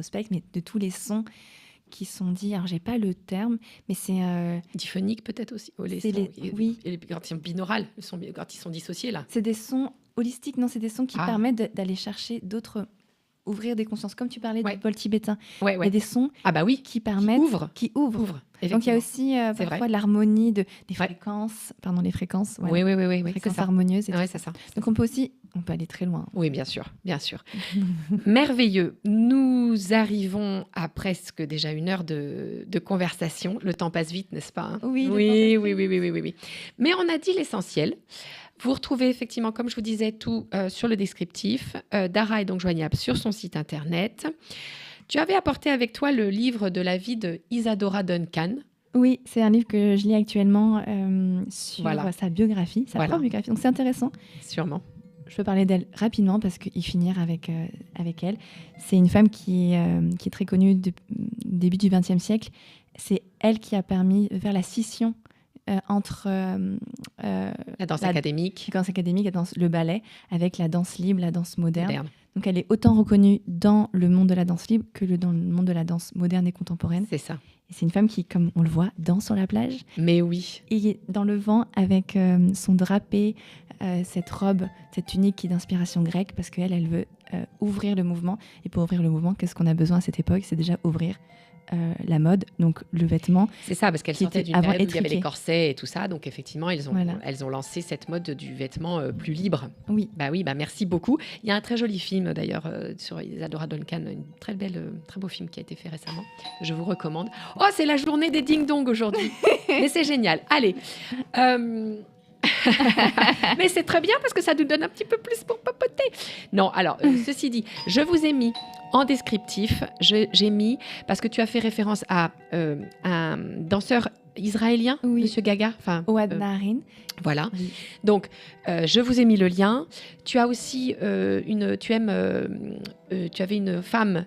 spectre, mais de tous les sons qui sont dits, alors j'ai pas le terme, mais c'est... Diphonique peut-être aussi. Quand ils sont binaurales, quand ils sont dissociés là. C'est des sons holistiques, non, c'est des sons qui permettent d'aller chercher d'autres... ouvrir des consciences, comme tu parlais du bol tibétain. Il y a des sons qui permettent... Qui ouvrent. Donc il y a aussi parfois de l'harmonie, des fréquences, les fréquences. Voilà. Oui, fréquences harmonieuses. C'est ça. Donc on peut aller très loin. Oui, bien sûr. Merveilleux. Nous arrivons à presque déjà 1 heure de conversation. Le temps passe vite, n'est-ce pas, hein? Oui. Mais on a dit l'essentiel. Vous retrouvez effectivement, comme je vous disais, tout sur le descriptif. Dara est donc joignable sur son site internet. Tu avais apporté avec toi le livre de la vie de Isadora Duncan. Oui, c'est un livre que je lis actuellement sur sa biographie, sa propre biographie. Donc c'est intéressant. Sûrement. Je peux parler d'elle rapidement parce qu'y finir avec elle. C'est une femme qui est très connue du début du XXe siècle. C'est elle qui a permis de faire la scission entre la danse académique, le ballet, avec la danse libre, la danse moderne. Donc elle est autant reconnue dans le monde de la danse libre que dans le monde de la danse moderne et contemporaine. C'est ça. Et c'est une femme qui, comme on le voit, danse sur la plage. Mais oui. Et dans le vent avec son drapé, cette robe, cette tunique qui est d'inspiration grecque, parce qu'elle veut ouvrir le mouvement. Et pour ouvrir le mouvement, qu'est-ce qu'on a besoin à cette époque? C'est déjà ouvrir la mode, donc le vêtement. C'est ça, parce qu'elle sortait d'une période où il y avait les corsets et tout ça. Donc effectivement, elles ont lancé cette mode du vêtement plus libre. Oui. Merci beaucoup. Il y a un très joli film d'ailleurs sur Isadora Duncan, un très beau film qui a été fait récemment. Je vous recommande. Oh, c'est la journée des ding-dong aujourd'hui. Mais c'est génial. Allez. Mais c'est très bien parce que ça nous donne un petit peu plus pour papoter. Non, alors, ceci dit, je vous ai mis en descriptif, j'ai mis, parce que tu as fait référence à un danseur israélien, Monsieur Gaga. Ohad Naharin. Voilà. Oui. Donc, je vous ai mis le lien. Tu as aussi tu avais une femme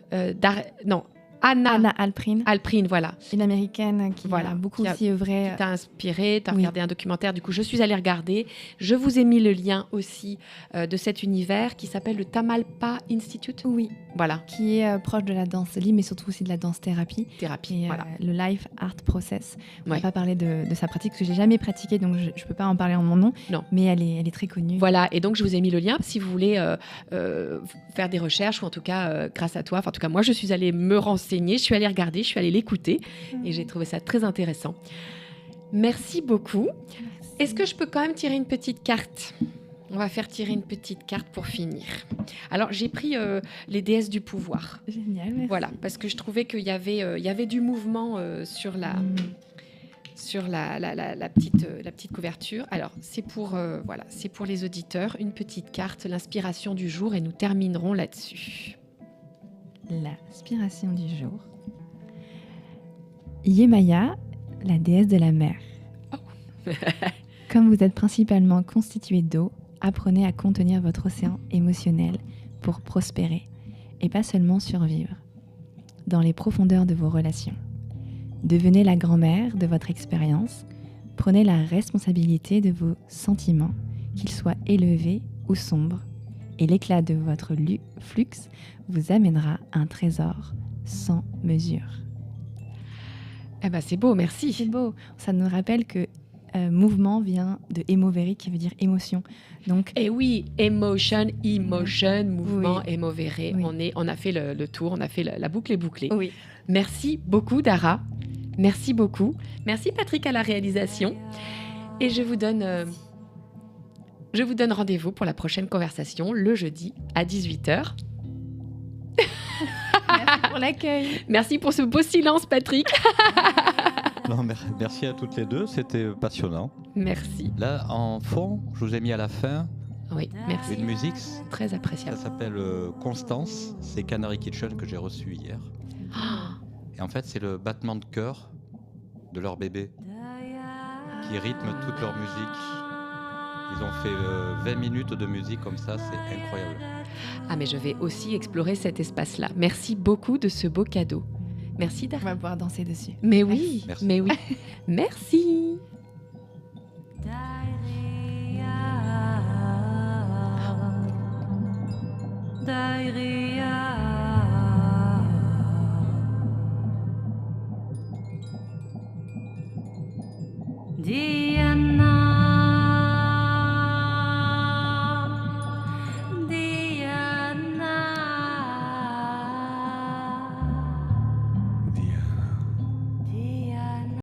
Anna Alprin. Alprin, voilà. Une américaine qui a beaucoup aussi œuvré. Qui t'a inspiré, tu as regardé un documentaire. Du coup, je suis allée regarder. Je vous ai mis le lien aussi de cet univers qui s'appelle le Tamalpa Institute. Oui. Voilà. Qui est proche de la danse libre, mais surtout aussi de la danse thérapie. Et voilà. Le Life Art Process. On ne va pas parler de sa pratique, parce que je n'ai jamais pratiqué, donc je ne peux pas en parler en mon nom. Non. Mais elle est très connue. Voilà. Et donc, je vous ai mis le lien si vous voulez faire des recherches, ou en tout cas, grâce à toi. En tout cas, moi, je suis allée me renseigner. Je suis allée regarder, je suis allée l'écouter et j'ai trouvé ça très intéressant. Merci beaucoup. Merci. Est-ce que je peux quand même tirer une petite carte? On va faire tirer une petite carte pour finir. Alors, j'ai pris les déesses du pouvoir. Génial, merci. Voilà, parce que je trouvais qu'il y avait du mouvement sur la petite couverture. Alors, c'est pour les auditeurs, une petite carte, l'inspiration du jour, et nous terminerons là-dessus. L'inspiration du jour. Yemaya, la déesse de la mer. Comme vous êtes principalement constitué d'eau, apprenez à contenir votre océan émotionnel pour prospérer et pas seulement survivre dans les profondeurs de vos relations. Devenez la grand-mère de votre expérience, prenez la responsabilité de vos sentiments, qu'ils soient élevés ou sombres, et l'éclat de votre flux vous amènera un trésor sans mesure. Eh ben, c'est beau, merci. C'est beau, ça nous rappelle que mouvement vient de émovere qui veut dire émotion. Donc, Et oui, emotion, mouvement, Oui. émovere. Oui. On a fait le tour, on a fait la boucle est bouclée. oui. Merci beaucoup, Dara. Merci beaucoup. Merci, Patrick, à la réalisation. Et je vous donne rendez-vous pour la prochaine conversation, le jeudi à 18h. Merci pour l'accueil. Merci pour ce beau silence, Patrick. Non, merci à toutes les deux, c'était passionnant. Merci. Là, en fond, je vous ai mis à la fin Oui, merci. une musique. Très Ça appréciable. s'appelle Constance. C'est Canary Kitchen que j'ai reçu hier. Et en fait, c'est le battement de cœur de leur bébé qui rythme toute leur musique. Ils ont fait 20 minutes de musique comme ça, c'est incroyable. Ah, mais je vais aussi explorer cet espace-là. Merci beaucoup de ce beau cadeau. Merci, On Dara. va pouvoir danser dessus. Mais oui, Merci. mais oui. Merci. Diana